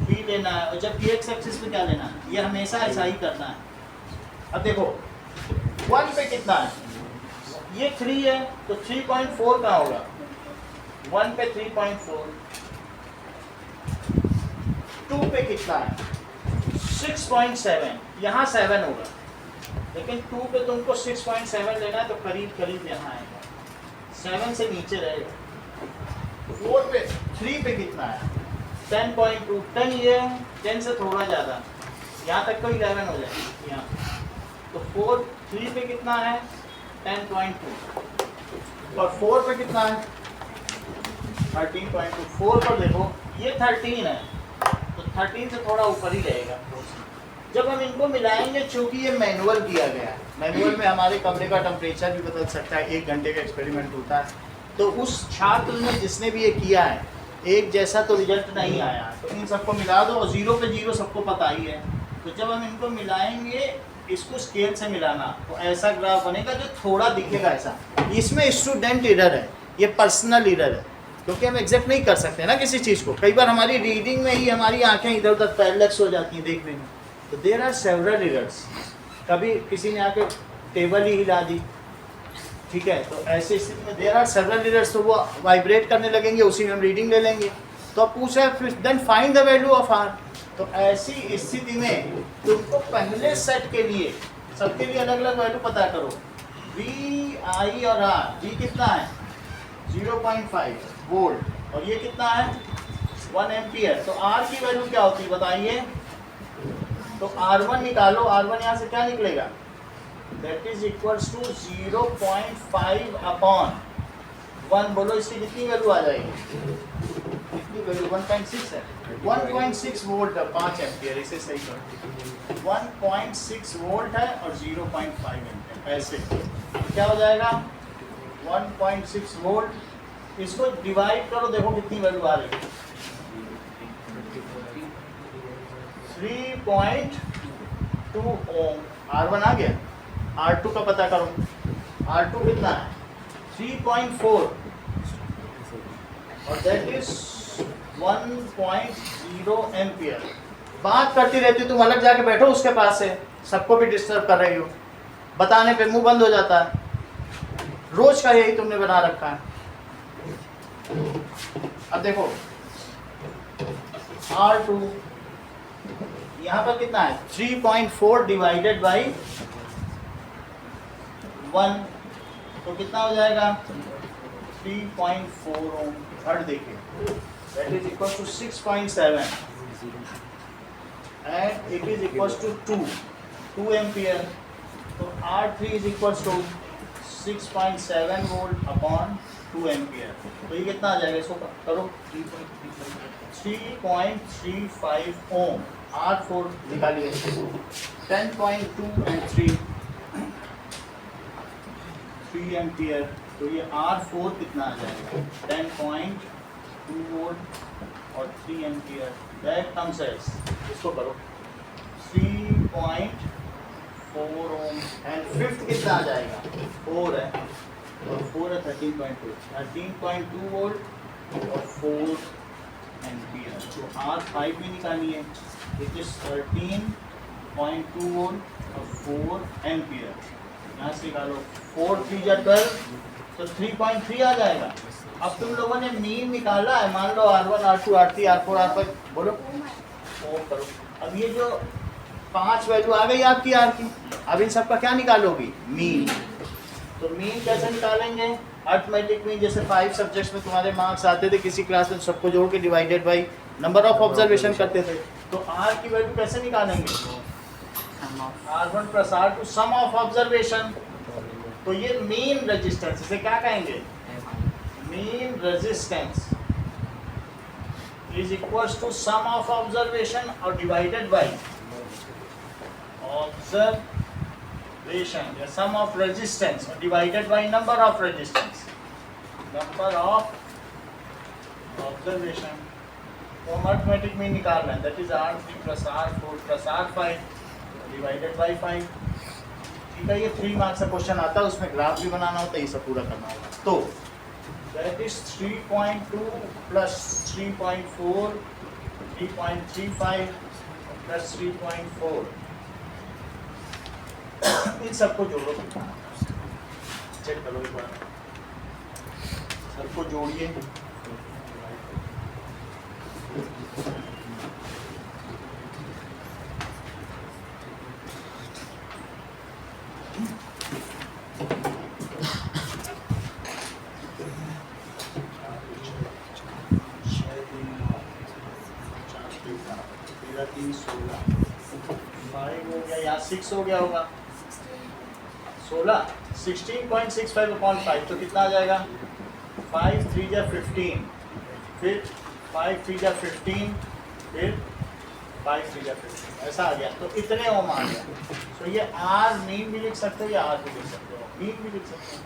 A: v लेना है, और जबकि x एक्सिस पे क्या लेना है, ये हमेशा ऐसा ही करना है। अब देखो 1 पे कितना है, ये 3 है, तो 3.4 का होगा, 1 पे 3.4, 2 पे कितना है 6.7, यहाँ 7 होगा, लेकिन 2 पे तुमको 6.7 लेना है, तो करीब करीब यहाँ आएगा, 7 से नीचे रहेगा। 4 पे 3 पे कितना है 10.2, 10 ये है, 10 से थोड़ा ज़्यादा, यहाँ तक तो 11 हो जाएगा यहाँ, तो 3 पे कितना है 10.2, और 4 पे कितना है 13.2, 4 पर देखो ये 13 है, तो 13 से थोड़ा ऊपर ही रहेगा। जब हम इनको मिलाएंगे, चूंकि ये मैनुअल किया गया है, मैनुअल में हमारे कमरे का टेम्परेचर भी बदल सकता है, 1 घंटे का एक्सपेरिमेंट होता है, तो उस छात्र ने जिसने भी ये किया है एक जैसा तो रिजल्ट नहीं आया, तो इन सबको मिला दो, और 0 पे 0 सबको पता ही है, तो जब हम इनको मिलाएंगे, इसको स्केल से मिलाना, तो ऐसा ग्राफ बनेगा जो थोड़ा दिखेगा ऐसा। इसमें स्टूडेंट एरर है, ये पर्सनल एरर है, क्योंकि हम एग्जैक्ट नहीं कर सकते ना किसी चीज़ को, कई बार हमारी रीडिंग में ही हमारी आंखें इधर उधर पैरेलक्स हो जाती हैं देखने में, तो देयर आर सेवरल एरर्स। कभी किसी ने आके टेबल ही हिला दी, ठीक है, तो ऐसी स्थिति में देयर आर सेवरल एरर्स, तो वो वाइब्रेट करने लगेंगे, उसी में हम रीडिंग ले लेंगे। तो अब पूछा है फिर then find the value of R, तो ऐसी स्थिति में तुमको पहले सेट के लिए सबके लिए अलग अलग वैल्यू पता करो, वी आई और आर। वी कितना है 0.5 वोल्ट, और ये कितना है 1 एम्पियर, तो आर की वैल्यू क्या होती है बताइए, तो R1 निकालो, R1 यहाँ से क्या निकलेगा, that is equals to 0.5 upon 1, बोलो इसकी कितनी वैल्यू आ जाएगी, कितनी वैल्यू 1.6 है, 1.6 वोल्ट है, 5 एम्पियर, इसे सही करो, 1.6 वोल्ट है और 0.5 एम्पियर, ऐसे क्या हो जाएगा 1.6 वोल्ट, इसको डिवाइड करो, देखो कितनी वैल्यू आ रही है, 3.2 ओम। R1 आ गया, R2 का पता करो, R2 कितना है 3.4, और दैट इज 1.0 एम्पियर। बात करती रहती, तुम अलग जाके बैठो उसके पास से, सबको भी डिस्टर्ब कर रही हो, बताने पे मुंह बंद हो जाता है, रोज का यही तुमने बना रखा है। अब देखो R2 यहाँ पर कितना है 3.4 डिवाइडेड बाई 1, तो कितना हो जाएगा 3.4 ओम। हट देखिए, that is equal to 6.7 and it is equal to 2 ampere, तो R3 is equal to 6.7 volt upon 2 ampere, तो ये कितना आ जाएगा, इसको करो 3.35 ओम। R4 निकालिए, 10.2 एंड 3 एम्पियर, तो ये R4 कितना आ जाएगा 2 वोल्ट और 3 एम्पियर, दैट कम्स एज, इसको करो 3.4 ओम एंड फिफ्थ कितना आ जाएगा 4 है और 4 है 13.2 वोल्ट और 4 एम्पियर। तो R5 भी निकालनी है, इट इज 13.2 वोल्ट और 4 एम्पियर। यहाँ से निकालो 4 3 जा 12 तो 3.3 आ जाएगा। अब तुम लोगों ने मीन निकाला है, मान लो R1 R2 R3 R4 R5 बोलो ओ करो। अब ये जो 5 वैल्यू आ गई आपकी R की, अब इन सबका क्या निकालोगी मीन। तो मीन कैसे निकालेंगे, अर्थमेटिक मीन, जैसे 5 सब्जेक्ट्स में तुम्हारे मार्क्स आते थे किसी क्लास में, सबको जोड़ के divided by number of observation करते थे। तो R की वैल्यू कैसे निकालेंगे, R1 plus R2 some of observation. तो ये मीन रेजिस्टेंस, इसे क्या कहेंगे, mean resistance is equals to sum of observation और डिवाइडेड बाई ऑब्जर्वेशन या सम ऑफ रेजिस्टेंस और divided by number of resistance, number of observation. तो हम अर्थमेटिक मीन निकाल रहे हैं, that is R3 plus R4 plus R5 divided by 5। ठीक है, ये 3 मार्क्स का क्वेश्चन आता है, उसमें ग्राफ भी बनाना होता है, ये सब पूरा करना होगा। तो दैट इज 3.2 प्लस 3.4 3.35 प्लस 3.4, इन सबको जोड़ो, चेक करो एक बार, सबको जोड़िए। हो गया, यहाँ 6 हो गया होगा, 16 16.65/5 तो कितना आ जाएगा 5 3 जा 15, फिर 5 3 जा 15, फिर 5 3 जा 15, ऐसा आ गया। तो इतने ओम आ गया। तो ये R मीन भी लिख सकते हो या R भी लिख सकते हो, मीन भी लिख सकते हो।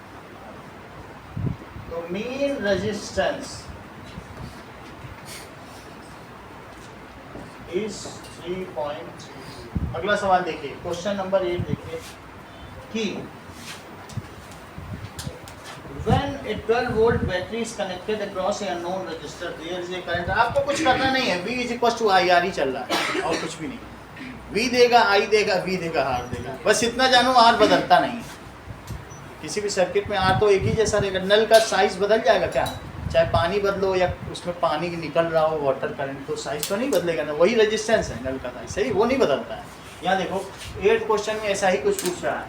A: तो मीन रेजिस्टेंस इज 3.3। अगला सवाल देखिए, क्वेश्चन नंबर 8 देखिए कि when a 12 volt battery is connected across a unknown resistor there is a current। आपको कुछ करना नहीं है, V = IR ही चल रहा है और कुछ भी नहीं। V देगा, I देगा, V देगा, R देगा, बस इतना जानो R बदलता नहीं। किसी भी सर्किट में R तो एक ही जैसा रहेगा। नल का साइज बदल जाएगा क्या, चाहे पानी बदलो या उसमें पानी निकल रहा हो वाटर करंट, तो साइज तो नहीं बदलेगा ना, वही रेजिस्टेंस है नल का साइज, सही, वो नहीं बदलता है। यहाँ देखो 8 क्वेश्चन में ऐसा ही कुछ पूछ रहा है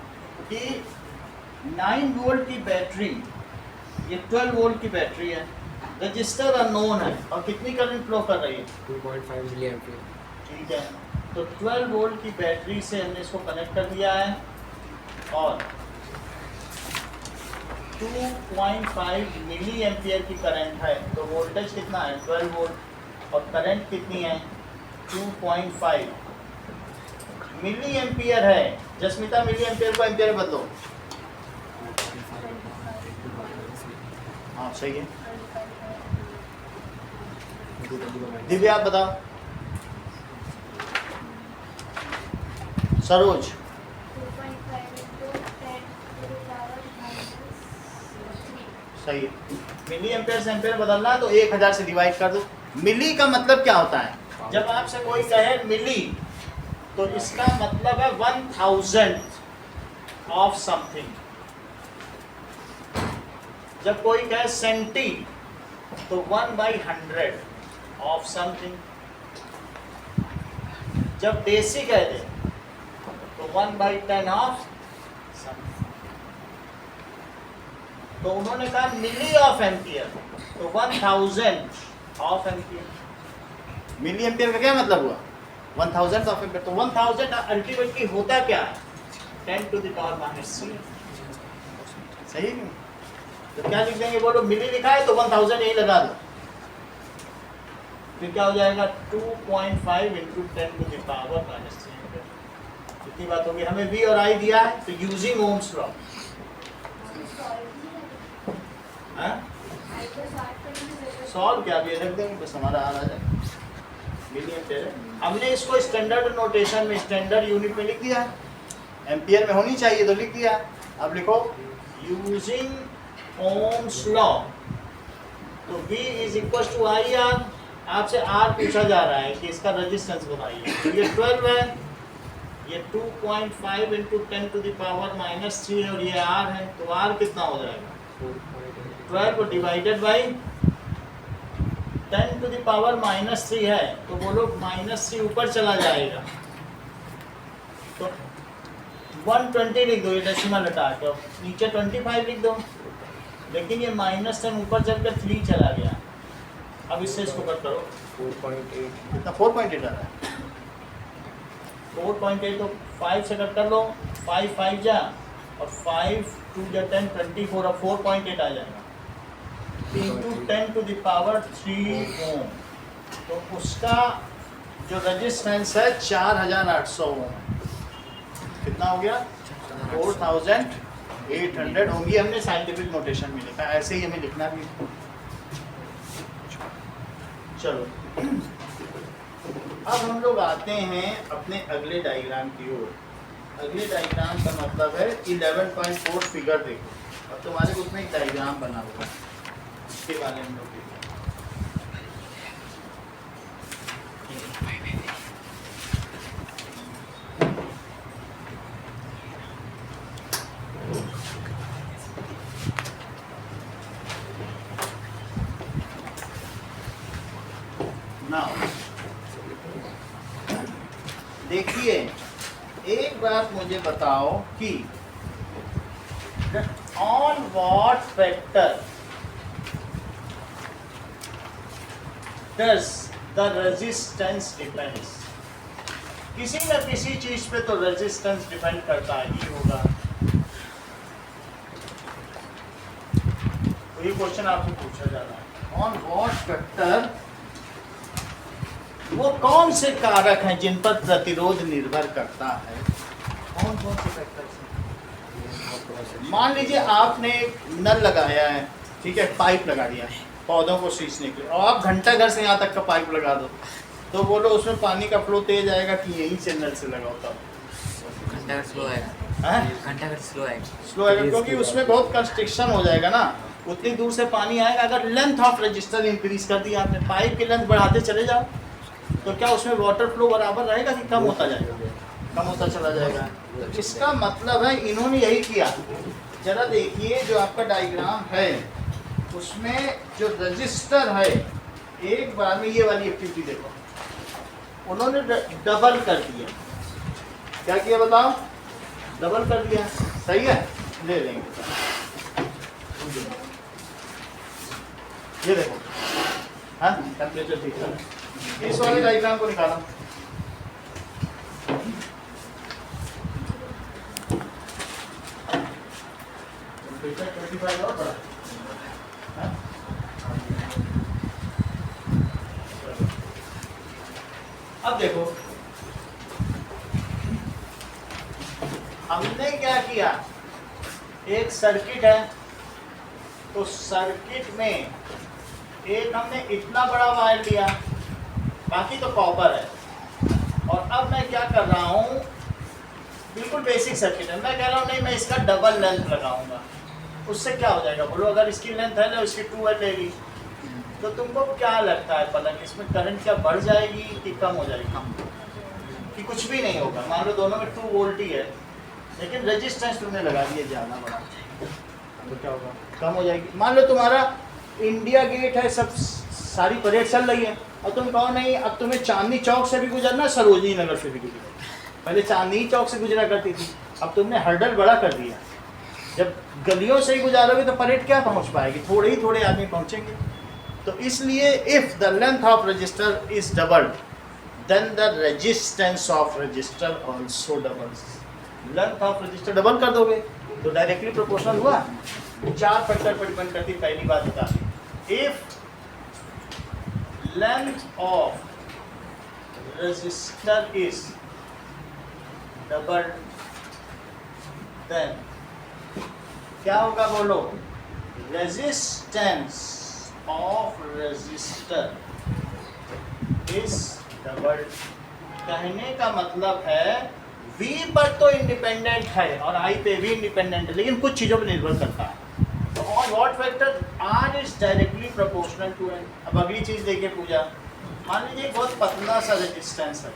A: कि 9 वोल्ट की बैटरी, ये 12 वोल्ट की बैटरी है, रजिस्टर अननोन है और कितनी करंट फ्लो कर रही है
B: 2.5 मिली एम्पीयर।
A: ठीक है, तो 12 वोल्ट की बैटरी से हमने इसको कनेक्ट कर दिया है और 2.5 मिली एम्पियर की करंट है। तो वोल्टेज कितना है 12 वोल्ट और करंट कितनी है 2.5 मिली एम्पियर है। जस्मिता मिली एम्पियर को एम्पियर बदलो। हाँ सही है। दिव्या आप बताओ। सरोज सही है। मिली एम्पेयर से एम्पेयर बदलना है तो 1000 से डिवाइड कर दो। मिली का मतलब क्या होता है, जब आपसे कोई कहे मिली तो इसका मतलब है 1000 ऑफ समथिंग। जब कोई कहे सेंटी तो 1/100 ऑफ समथिंग। जब डेसी कह दे तो 1/10 ऑफ समथिंग। तो उन्होंने कहा मिली ऑफ एम्पियर तो 1000 ऑफ एम्पियर। मिली एम्पियर का क्या मतलब हुआ 1000 ऑफ एम्पियर। तो 1000 अल्टीमेटली होता क्या है 10⁻⁻3। सही नहीं? तो क्या लिख देंगे बोलो, मिली लिखा है तो 1000 यही लगा दो, फिर क्या हो जाएगा 2.5 × 10⁻⁻3। कितनी बात होगी। हमें V और I दिया है तो यूजिंग ओम्स लॉ, सॉल्व क्या भी रख देंगे बस हमारा आ जाए मिलियन टेरे। हमने इसको स्टैंडर्ड नोटेशन में स्टैंडर्ड यूनिट में लिख दिया, एम्पियर में होनी चाहिए तो लिख दिया। अब लिखो यूजिंग ओम्स लॉ, तो V is equal to I R. आपसे R पूछा जा रहा है कि इसका रेजिस्टेंस बताइए, तो ये 12 है, ये 2.5 इंटू 10 टू द पावर -3 है और ये R है, तो R कितना हो जाएगा 12 को divided by 10 to the power -3 है, तो बोलो -3 ऊपर चला जाएगा तो 120 लिख दो, ये डेसिमल हटा के नीचे 25 लिख दो, लेकिन ये -10 ऊपर चलकर 3 चला गया। अब इससे इसको कट करो
B: 4.8
A: कितना 4.8 आ रहा है, 4.8 तो 5 से कट कर लो, 5 5 जा और 5 2 जा 10 24 और 4.8 आ जाएगा इंटू 10 टू द पावर 3 ओम, तो उसका जो रेजिस्टेंस है 4800 ओम, कितना हो गया 4800 ओम। ये हमने साइंटिफिक नोटेशन में लिखा, ऐसे ही हमें लिखना भी। चलो अब हम लोग आते हैं अपने अगले डायग्राम की ओर। अगले डायग्राम का मतलब है 11.4 फिगर देखो, अब तुम्हारे बुक में एक डायग्राम बना हुआ है, इसके बारे में हम लोग देखें। देखिए एक बात मुझे बताओ कि on what factor does the resistance depends, किसी न किसी चीज पे तो रेजिस्टेंस डिपेंड करता ही होगा। तो ये क्वेश्चन आपसे पूछा जा रहा है, ऑन व्हाट फैक्टर, वो कौन से कारक हैं जिन पर प्रतिरोध निर्भर करता है, कौन कौन से फैक्टर्स हैं। मान लीजिए आपने एक नल लगाया है, ठीक है, पाइप लगा दिया पौधों को सींचने के लिए, और आप घंटा घर से यहाँ तक का पाइप लगा दो, तो बोलो उसमें पानी का फ्लो तेज आएगा कि यहीं से नल से लगाओ तब
C: घंटा स्लो आएगा, घंटा स्लो आएगा,
A: स्लो आएगा, क्योंकि उसमें बहुत कंस्ट्रिक्शन हो जाएगा ना, उतनी दूर से पानी आएगा। अगर लेंथ ऑफ रजिस्टर इंक्रीज कर दिया आपने, पाइप की लेंथ बढ़ाते चले जाओ, तो क्या उसमें वाटर फ्लो बराबर रहेगा कि कम होता जाएगा, कम होता चला जाएगा। तो इसका मतलब है इन्होंने यही किया। जरा देखिए जो आपका डायग्राम है उसमें जो रजिस्टर है, एक बार में ये वाली एक्टिविटी देखो, उन्होंने डबल कर दिया। क्या किया बताओ, डबल कर दिया, सही है, ले लेंगे। ये देखो, हाँ टेम्परेचर ठीक है। इस वाले डायग्राम को निकाला, टेम्परेचर 25 और बढ़ा, हाँ? अब देखो हमने क्या किया, एक सर्किट है, तो सर्किट में एक हमने इतना बड़ा वायर लिया, बाकी तो कॉपर है, और अब मैं क्या कर रहा हूँ, बिल्कुल बेसिक सर्किट है, मैं कह रहा हूँ नहीं मैं इसका डबल लेंथ लगाऊंगा, उससे क्या हो जाएगा बोलो, अगर इसकी लेंथ है ना इसकी 2L लेगी, तो तुमको क्या लगता है पलक, इसमें करंट क्या बढ़ जाएगी कि कम हो जाएगी, कि कुछ भी नहीं होगा। मान लो दोनों में 2 वोल्ट ही है, लेकिन रेजिस्टेंस तुमने लगा दिया ज़्यादा बड़ा, तो क्या होगा, कम हो जाएगी। मान लो तुम्हारा इंडिया गेट है, सब सारी परेड चल रही है, और तुम कहो नहीं अब तुम्हें चांदनी चौक से भी गुजरना, सरोजनी नगर से भी गुजरना। पहले चांदनी चौक से गुजरा करती थी, अब तुमने हर्डल बड़ा कर दिया, जब गलियों से ही गुजारोगे तो परेड क्या पहुंच पाएगी, थोड़े ही थोड़े आदमी पहुंचेंगे। तो इसलिए if the length of register is doubled then the resistance of register also doubles. Length of register double कर दोगे तो डायरेक्टली प्रोपोर्शनल हुआ। 4 फैक्टर पर डिपेंड करती, पहली बात बता दी, if length of register is doubled then क्या होगा बोलो, resistance of resistor is double. कहने का मतलब है V पर तो इंडिपेंडेंट है और I पे भी इंडिपेंडेंट है, लेकिन कुछ चीज़ों पर निर्भर करता है। तो on what factor R is directly proportional to N। अब अगली चीज़ देखिए पूजा, मान लीजिए बहुत पतला सा रेजिस्टेंस है,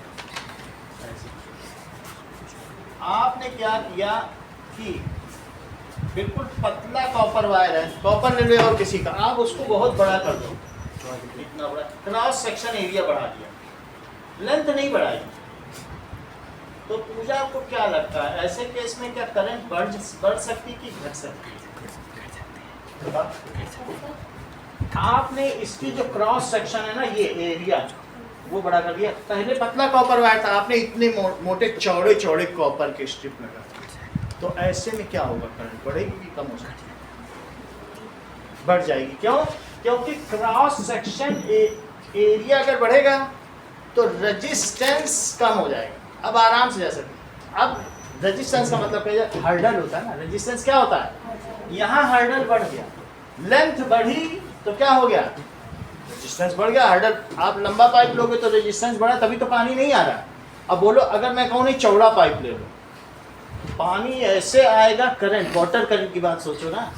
A: आपने क्या किया कि बिल्कुल पतला कॉपर वायर है, कॉपर ले लो और किसी का, आप उसको बहुत बड़ा कर दो, इतना बड़ा क्रॉस सेक्शन एरिया बढ़ा दिया, लेंथ नहीं बढ़ाई। तो पूजा आपको क्या लगता है ऐसे केस में क्या करंट बढ़ सकती कि घट सकती है? आपने इसकी जो क्रॉस सेक्शन है ना, ये एरिया वो बड़ा कर दिया। पहले पतला कॉपर वायर था, आपने इतने मोटे चौड़े चौड़े कॉपर के स्ट्रिप लगा, तो ऐसे में क्या होगा, करंट बढ़ेगी कि कम हो सकती है? बढ़ जाएगी। क्यों? क्योंकि क्रॉस सेक्शन एरिया अगर बढ़ेगा तो रेजिस्टेंस कम हो जाएगा। अब आराम से जा सकते। अब रेजिस्टेंस का मतलब क्या है? हर्डल होता है ना, रेजिस्टेंस क्या होता है? यहाँ हर्डल बढ़ गया, लेंथ बढ़ी तो क्या हो गया, रेजिस्टेंस बढ़ गया। हर्डल, आप लंबा पाइप लोगे तो रेजिस्टेंस बढ़ा, तभी तो पानी नहीं आ रहा। अब बोलो अगर मैं कहूँ नहीं चौड़ा पाइप ले लो, पानी ऐसे आएगा, करंट, वाटर करंट की बात सोचो ना,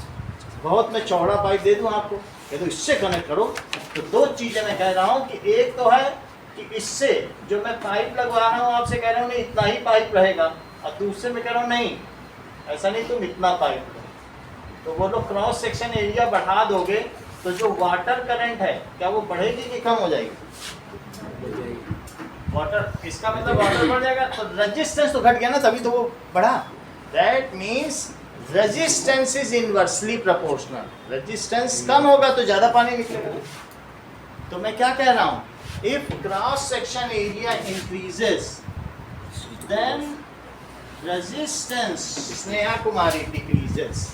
A: बहुत मैं चौड़ा पाइप दे दूँ आपको, ये तो इससे कनेक्ट करो। तो दो चीज़ें मैं कह रहा हूँ कि एक तो है कि इससे जो मैं पाइप लगवा रहा हूँ आपसे कह रहा हूँ नहीं इतना ही पाइप रहेगा, और दूसरे में कह रहा हूँ नहीं ऐसा नहीं, तुम इतना पाइप लो। तो वो लोग क्रॉस सेक्शन एरिया बढ़ा दोगे तो जो वाटर करंट है क्या वो बढ़ेगी कि कम हो जाएगी? वाटर, इसका मतलब वाटर बढ़ जाएगा, तो रेजिस्टेंस तो घट गया ना, तभी तो वो बढ़ा। That means resistance is inversely proportional. Resistance कम होगा तो ज़्यादा पानी निकलेगा। तो मैं क्या कह रहा हूँ, if cross section area increases then resistance, Sneha Kumari, decreases.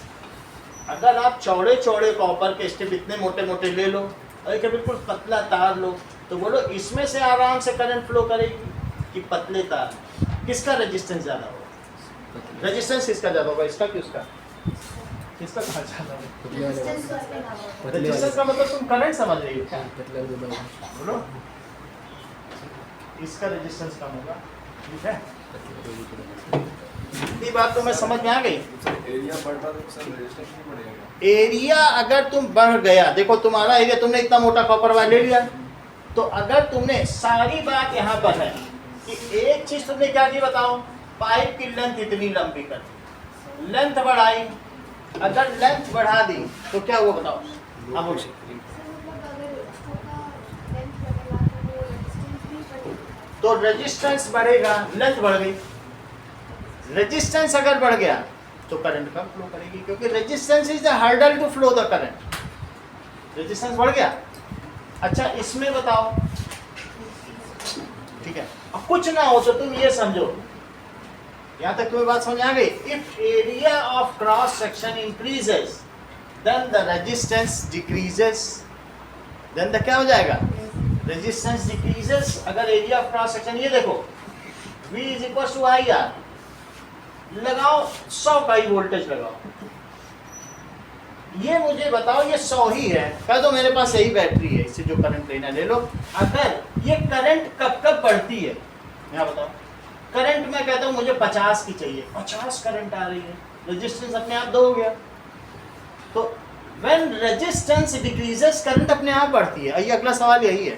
A: अगर आप चौड़े चौड़े कॉपर के स्ट्रिप इतने मोटे मोटे ले लो और एक बिल्कुल पतला तार लो, तो बोलो इसमें से आराम से करंट फ्लो करेगी कि पतले तार? किसका रेजिस्टेंस ज़्यादा होगा? रेजिस्टेंस किसका ज़्यादा होगा, इसका कि उसका? किसका कहाँ ज़्यादा होगा? रेजिस्टेंस का मतलब तुम करंट समझ रही हो क्या? बोलो, इसका रेजिस्टेंस कम होगा, ठीक है? ये बात तो मैं समझ में आ गई।
D: एरिया बढ़ता तो सर रेजिस्टेंस नहीं बढ़ेगा।
A: एरिया अगर तुम बढ़ गया, देखो तुम्हारा एरिया, तुमने इतना मोटा कॉपर वायर ले लिया, तो अगर तुमने, सारी बात यहाँ पर है कि एक चीज तुमने क्या की बताओ, पाइप की लेंथ इतनी लंबी कर दी, लेंथ बढ़ाई, अगर लेंथ बढ़ा दी तो क्या हुआ बताओ? अब बोलो। तो रेजिस्टेंस बढ़ेगा, लेंथ बढ़ गई। रेजिस्टेंस अगर बढ़ गया तो करंट कम फ्लो करेगी, क्योंकि resistance is the hurdle to flow the current. Resistance बढ़ गया। अच्छा इसमें बताओ, ठीक है, अब कुछ ना हो तो तुम ये समझो, यहां तक तुम्हें बात समझ आ गई? If area of cross section increases then the resistance decreases, then the क्या हो जाएगा, रेजिस्टेंस डिक्रीजेस। अगर एरिया ऑफ क्रॉस सेक्शन, ये देखो V is equal to I R, लगाओ 100 का ही वोल्टेज लगाओ, ये मुझे बताओ ये 100 ही है, कह दो मेरे पास यही बैटरी है, इससे जो करंट लेना ले लो। अगर ये करंट कब कब बढ़ती है, मैं बताओ, करंट मैं कहता हूँ मुझे 50 की चाहिए, 50 करंट आ रही है, रेजिस्टेंस अपने आप 2 हो गया। तो व्हेन रेजिस्टेंस डिक्रीजेस करंट अपने आप बढ़ती है। ये अगला सवाल यही है,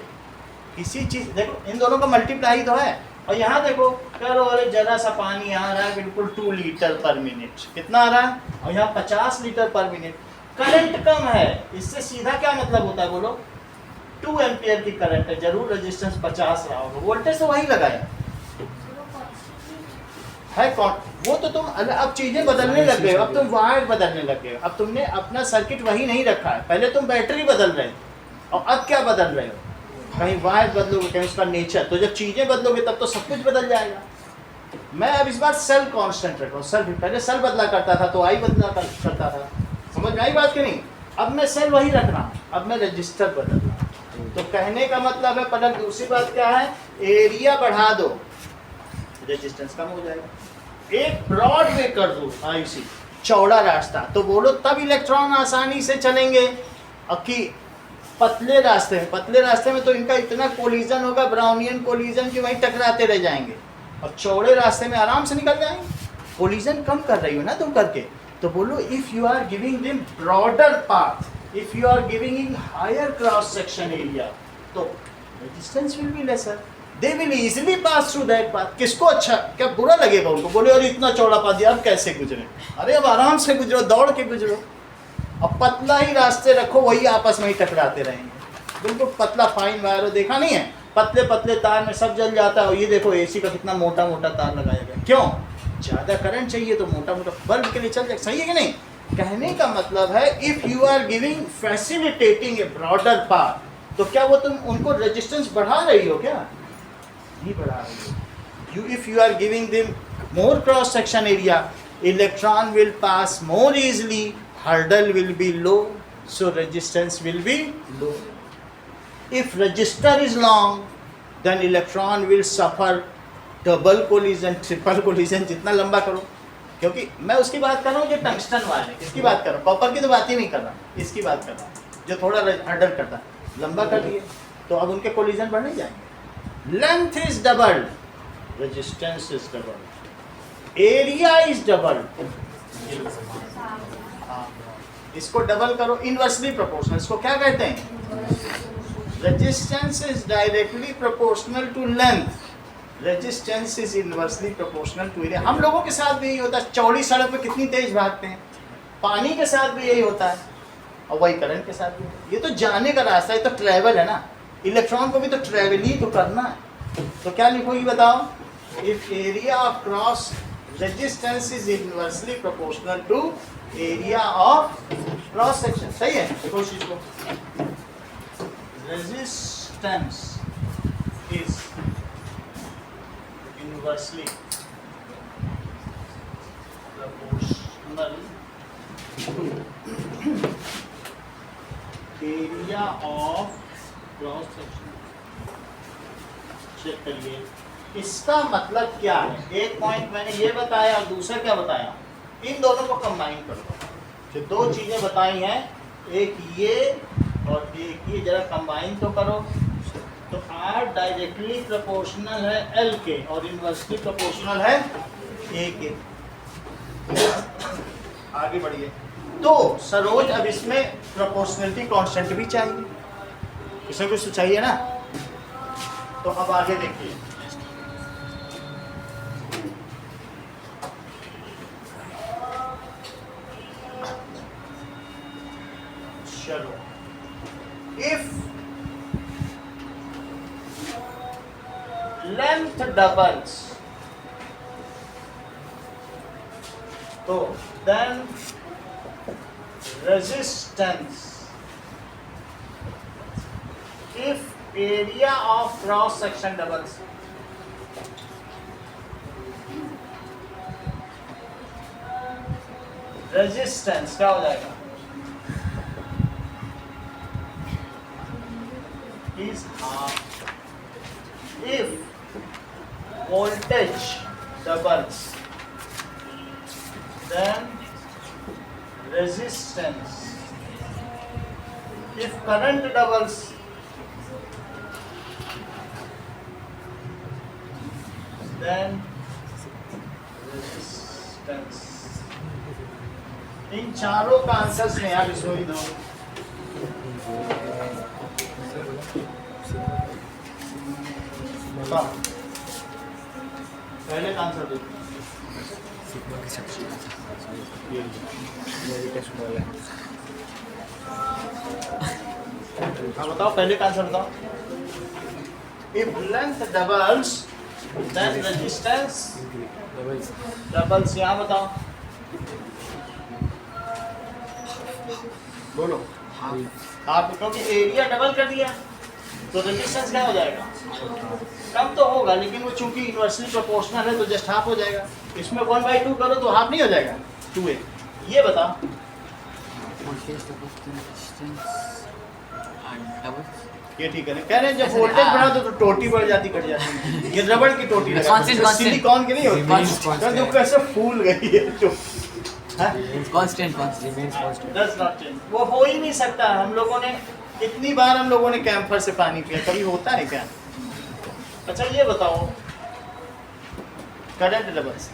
A: किसी चीज, देखो इन दोनों का मल्टीप्लाई तो है, और यहाँ देखो करो, अरे जरा सा पानी आ रहा है बिल्कुल 2 लीटर पर मिनट, कितना आ रहा है, और यहाँ 50 लीटर पर मिनट, करंट कम है। इससे सीधा क्या मतलब होता है बोलो, 2 एम्पियर की करंट है, जरूर रेजिस्टेंस 50 रहा होगा, वोल्टेज तो वही लगाया है। कौन वो, तो तुम अब चीजें बदलने लग गए हो, अब तुम वायर बदलने लग गए हो, अब तुमने अपना सर्किट वही नहीं रखा है। पहले तुम बैटरी बदल रहे हो और अब क्या बदल रहे हो, कहीं वायर बदलोगे, कहीं उसका नेचर। तो जब चीजें बदलोगे तब तो सब कुछ बदल जाएगा। मैं अब इस बार सेल कांस्टेंट रख रहा हूँ, सेल, पहले सेल बदला करता था तो आई बदला करता था, समझ में आई बात कि नहीं? अब मैं सेल वही रख रहा हूँ, अब मैं रजिस्टर बदल रहा हूँ। तो कहने का मतलब है, पहले दूसरी बात क्या है, एरिया बढ़ा दो, रेजिस्टेंस कम हो जाएगा। एक ब्रॉड वे कर दो, आईसी चौड़ा रास्ता, तो बोलो तब इलेक्ट्रॉन आसानी से चलेंगे। कि पतले रास्ते में तो इनका इतना कोलिजन होगा, ब्राउनियन कोलिजन, कि वहीं टकराते रह जाएंगे, और चौड़े रास्ते में आराम से निकल जाएंगे। कोलिजन कम कर रही हो ना तुम करके, तो बोलो if you are giving them broader path, if you are giving in higher cross section area, तो resistance will be lesser, they will easily pass through that path. किसको अच्छा, क्या बुरा लगेगा उनको, बोले और इतना चौड़ा पाथ दिया, अब कैसे गुजरे? अरे अब आराम से गुजरो, दौड़ के गुजरो। अब पतला ही रास्ते रखो, वही आपस में ही टकराते रहेंगे। बिल्कुल पतला फाइन वायर हो, देखा नहीं है, पतले पतले तार में सब जल जाता है। और ये देखो एसी का कितना मोटा मोटा तार लगाया गया, क्यों? ज़्यादा करंट चाहिए तो मोटा मोटा बल्ब के लिए चल जाए, सही है कि नहीं? कहने का मतलब है if you are giving facilitating a broader path, तो क्या वो तुम उनको रेजिस्टेंस बढ़ा रही हो? क्या नहीं बढ़ा रही हो। You if you are giving them more cross section area, electron will pass more easily, hurdle will be low, so resistance will be low. If resistor is long, then electron will suffer double collision, triple collision, जितना लंबा करो। क्योंकि मैं उसकी बात कर रहा हूँ जो टंगस्टन वाले, इसकी बात कर रहा हूँ, कॉपर की तो बात ही नहीं कर रहा, इसकी बात कर रहा हूँ जो थोड़ा हर्डल करता है। लंबा कर दिए तो अब उनके कोलिजन बढ़ नहीं जाएंगे। Length is double, resistance is double, area is double. इसको डबल करो, इनवर्सली प्रोपोर्शनल, इसको क्या कहते हैं? Resistance is directly proportional to length, resistance is inversely proportional to area. हम लोगों के साथ भी यही होता है, चौड़ी सड़क पे कितनी तेज भागते हैं, पानी के साथ भी यही होता है, और वही करंट के साथ भी। ये तो जाने का रास्ता है, ये तो ट्रैवल है ना, इलेक्ट्रॉन को भी तो ट्रैवल ही तो करना है। तो क्या लिखोगी बताओ? If area of cross resistance is inversely proportional to area of cross section. सही है, देखो चीज को, resistance is inversely proportional area of cross section. Check करिए, इसका मतलब क्या है? एक पॉइंट मैंने ये बताया और दूसरा क्या बताया? इन दोनों को कंबाइन कर दो। जो दो चीजें बताई हैं, एक ये और एक ये, जरा कंबाइन तो करो। तो R डायरेक्टली प्रोपोर्शनल है L के और इनवर्सली प्रोपोर्शनल है A के। आगे बढ़िए। तो सरोज, अब इसमें प्रोपोर्शनलिटी कांस्टेंट भी चाहिए, इसमें कुछ तो चाहिए ना। तो अब आगे देखिए, चलो, इफ लेंथ डबल्स, तो then resistance, if area of cross section doubles, resistance क्या हो जाएगा? is half. If voltage doubles, then resistance. If current doubles, then resistance. इन चारों का आंसर स्नेहा बिश्नोई दो। पहले का आंसर दो। हाँ बताओ, पहले का आंसर बताओ। If length doubles, then resistance doubles। यहाँ बताओ, बोलो। आप क्योंकि एरिया डबल कर दिया तो रेजिस्टेंस क्या हो जाएगा? कम तो होगा, लेकिन वो चूंकि इनवर्सली प्रोपोर्शनल है तो जस्ट हाफ हो जाएगा। इसमें 1/2 करो तो हाफ नहीं हो जाएगा, 2a। ये बताओ, ये ठीक है। कह रहे हैं जब वोल्टेज बढ़ा तो टोटी बढ़ जाती, कट जाती। ये रबड़ की टोटी लगा, सिलिकॉन की नहीं होती, जो कैसे फूल गई है जो
C: कांस्टेंट
A: डज नॉट चेंज। वो हो ही नहीं सकता। हम लोगों ने कितनी बार हम लोगों ने कैंपर से पानी पिया, कभी होता है क्या? अच्छा ये बताओ करंट लेवल्स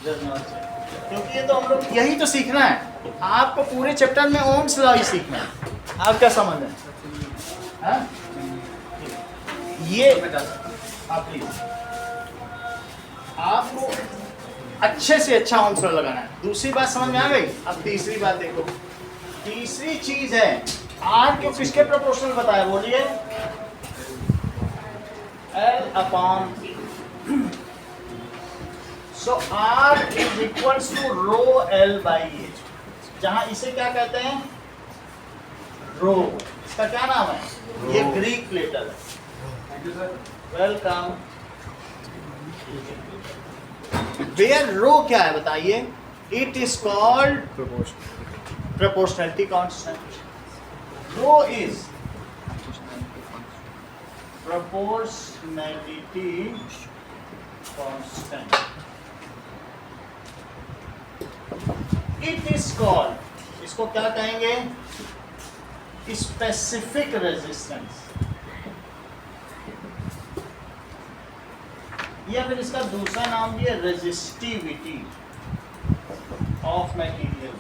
A: क्योंकि ये तो हम लोग यही तो सीखना है, आपको पूरे चैप्टर में ओम्स लॉ ही सीखना है। आप क्या समझ रहे हैं? हाँ? ये आप प्लीज आपको अच्छे से अच्छा ओम्स लॉ लगाना है। दूसरी बात समझ में आ गई? अब तीसरी बात देखो, तीसरी चीज है आर को किसके प्रोपोर्शनल बताया, बोलिए? L upon so R is equals to rho L by H, जहां इसे क्या कहते हैं? रो। इसका क्या नाम है? ये ग्रीक लेटर है। वेलकम। वेयर रो क्या है बताइए? It is called proportionality constant. Rho is proportionality constant. It is called, इसको क्या कहेंगे? Specific resistance. या फिर इसका दूसरा नाम भी है resistivity of material.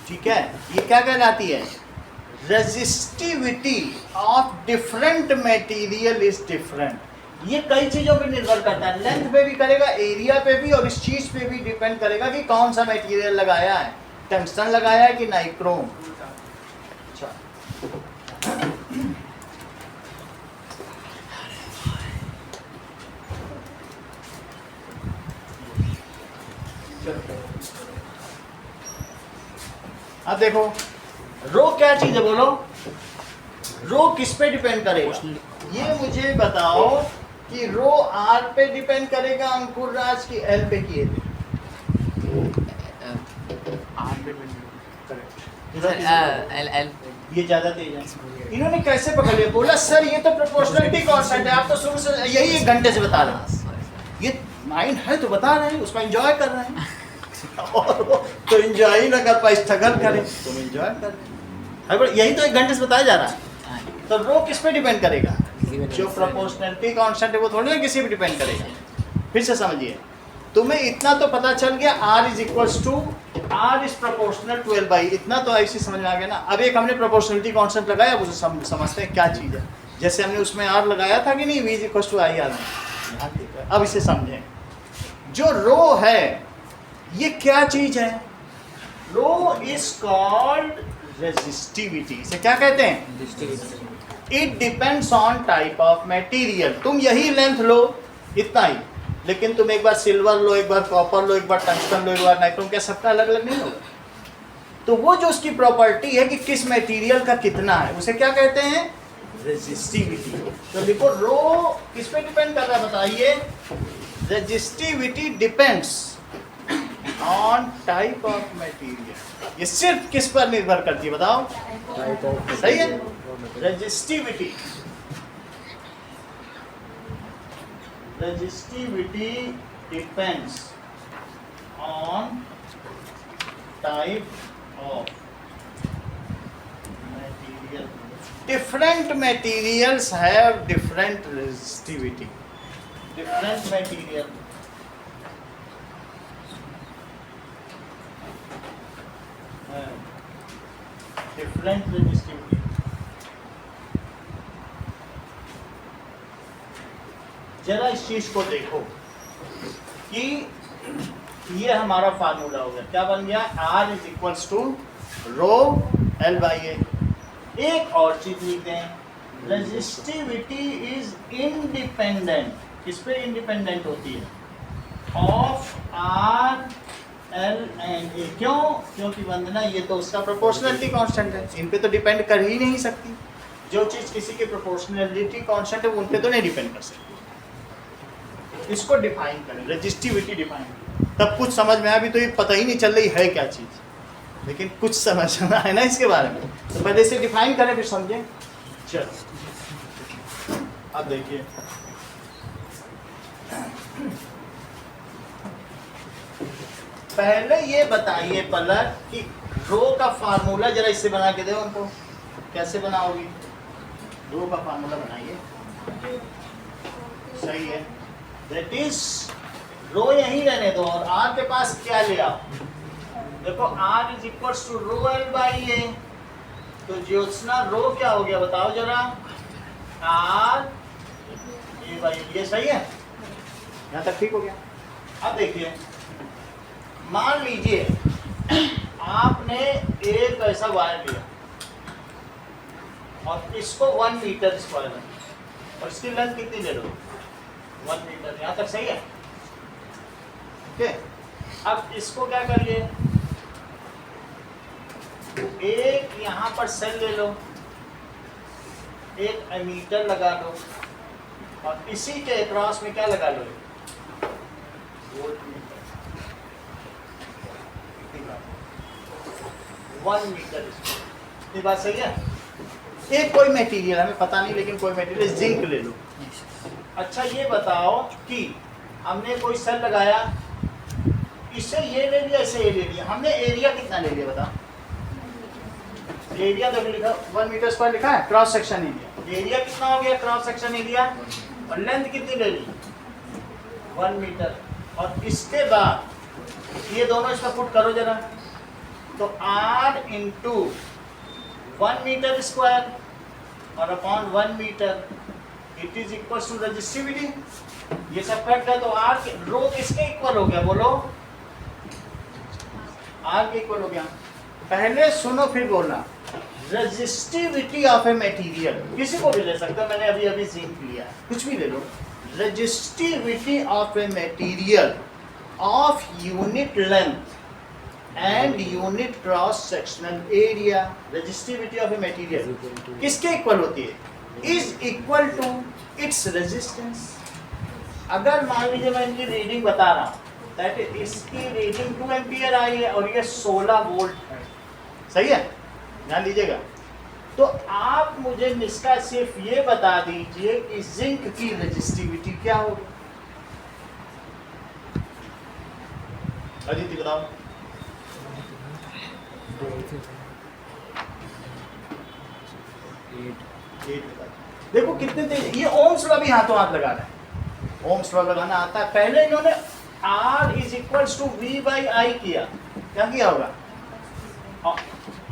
A: ठीक है, ये क्या कहलाती है? Resistivity of different material is different. ये कई चीजों पे निर्भर करता है, लेंथ पे भी करेगा, एरिया पे भी, और इस चीज पे भी डिपेंड करेगा कि कौन सा मटेरियल लगाया है, टंगस्टन लगाया है कि नाइक्रोम। अच्छा, अब देखो रो क्या चीज है, बोलो? रो किस पे डिपेंड करेगा? ये मुझे बताओ कि रो आर पे डिपेंड करेगा अंकुर राज की एल पे की एल? ये ज्यादा तेज है। इन्होंने कैसे पकड़ लिया? बोला सर ये तो प्रोपोर्शनलिटी कांस्टेंट है, आप तो शुरू से यही 1 घंटे से बता रहे हैं। ये माइंड है तो बता रहे हैं, उसको एंजॉय कर रहे हैं। और तो एंजॉय ही ना कर पाए, स्ट्रगल करें, तुम एंजॉय कर। यही तो 1 घंटे से बताया जा रहा है। तो रो किस पे डिपेंड करेगा? जो प्रोपोर्शनलिटी कांस्टेंट है वो थोड़ी ना किसी पे डिपेंड करेगा। फिर से समझिए, तुम्हें इतना तो पता चल गया R is equals to R is proportional to L by, इतना तो ऐसे समझ में आ गया ना। अब एक हमने प्रोपोर्शनलिटी कांस्टेंट लगाया, उसे समझते हैं क्या चीज़ है। जैसे हमने उसमें R लगाया था कि नहीं, V is equals to I R। अब इसे समझें, जो रो है ये क्या चीज है? रो इज कॉल्ड रेजिस्टिविटी। इसे क्या कहते हैं? It depends on type of material. तुम यही लेंथ लो, इतना ही, लेकिन तुम एक बार सिल्वर लो, एक बार कॉपर लो, एक बार टंगस्टन लो, एक बार नाइक्रोम, क्या सबका अलग अलग नहीं होगा? तो वो जो उसकी प्रॉपर्टी है कि किस मटेरियल का कितना है, उसे क्या कहते हैं? रेजिस्टिविटी। तो देखो रो किस पे डिपेंड कर रहा है बताइए? Resistivity depends on type of material. ये सिर्फ किस पर निर्भर करती है बताओ? सही है, resistivity. Resistivity depends on type of material. Different materials have different resistivity. Different material different resistivity. जरा इस चीज को देखो कि ये हमारा फार्मूला हो गया, क्या बन गया? R is equals to rho L by A. एक और चीज लिखते हैं, रेजिस्टिविटी इज इंडिपेंडेंट। किस पे इंडिपेंडेंट होती है? ऑफ R L एंड ए। क्यों? क्योंकि वंदना ये तो उसका प्रोपोर्शनलिटी कांस्टेंट है, इन पे तो डिपेंड कर ही नहीं सकती। जो चीज किसी की प्रोपोर्शनलिटी कांस्टेंट है वो उन पे तो नहीं डिपेंड कर सकती। इसको डिफाइन करें, रेजिस्टिविटी डिफाइन, तब कुछ समझ में आया। अभी तो ये पता ही नहीं चल रही है क्या चीज, लेकिन कुछ समझ में आया ना इसके बारे में, तो पहले इसे डिफाइन करें फिर समझें। चलो अब देखिए, पहले ये बताइए पलक कि रो का फार्मूला जरा इससे बना के दे उनको। कैसे बनाओगी? रो का फार्मूला बनाइए। सही है, दैट इज रो यहीं रहने दो और आर के पास क्या ले आओ। देखो R is equal to rho L by A. तो ज्योत्सना रो क्या हो गया बताओ जरा? R A by. ये सही है, यहाँ तक ठीक हो गया। अब देखिए, मान लीजिए आपने एक ऐसा वायर लिया और इसको 1 मीटर स्क्वायर और इसकी लेंथ कितनी ले लो? 1 मीटर। यहाँ तक सही है? ओके, अब इसको क्या करिए, एक यहाँ पर सेल ले लो, एक एमीटर लगा लो और इसी के क्रॉस में क्या लगा लो? वोल्टमीटर। 1 मीटर। ये बात सही है? एक कोई मटेरियल, हमें पता नहीं लेकिन कोई मटेरियल, जिंक ले लो। अच्छा ये बताओ कि हमने कोई सेल लगाया, इससे ये ले लिया, इससे ये ले लिया, हमने एरिया कितना ले लिया बताओ? एरिया तो लिखा 1 मीटर स्क्वायर लिखा है, क्रॉस सेक्शन एरिया। एरिया कितना हो गया क्रॉस सेक्शन एरिया? और लेंथ कितनी ले ली? 1 मीटर। और इसके बाद ये दोनों इसका पुट करो जरा, तो R इंटू 1 मीटर स्क्वायर और upon 1 metre it is equal to resistivity. ये सब कट गया तो R के रो किसके इक्वल हो गया बोलो? R के इक्वल हो गया। पहले सुनो फिर बोलना। रेजिस्टिविटी ऑफ ए मटेरियल, किसी को भी ले सकते हो, मैंने अभी अभी जिंक लिया, कुछ भी ले लो। Resistivity of a material of unit length and unit cross sectional area. Resistivity of a material किसके इक्वल होती है? Is equal to its resistance. अगर मान लीजिए मैं इनकी रीडिंग बता रहा हूँ, दैट इज इसकी रीडिंग 2 एम्पियर आई है और ये 16 वोल्ट है, सही है? ध्यान लीजिएगा। तो आप मुझे इसका सिर्फ ये बता दीजिए कि जिंक की रेजिस्टिविटी क्या होगी। अदिति बताओ। देखो कितने तेज, ये ओम्स लॉ भी हाथों हाथ लगाना है, ओम्स लॉ लगाना आता है। पहले इन्होंने R is equal to V by I किया, क्या किया होगा? और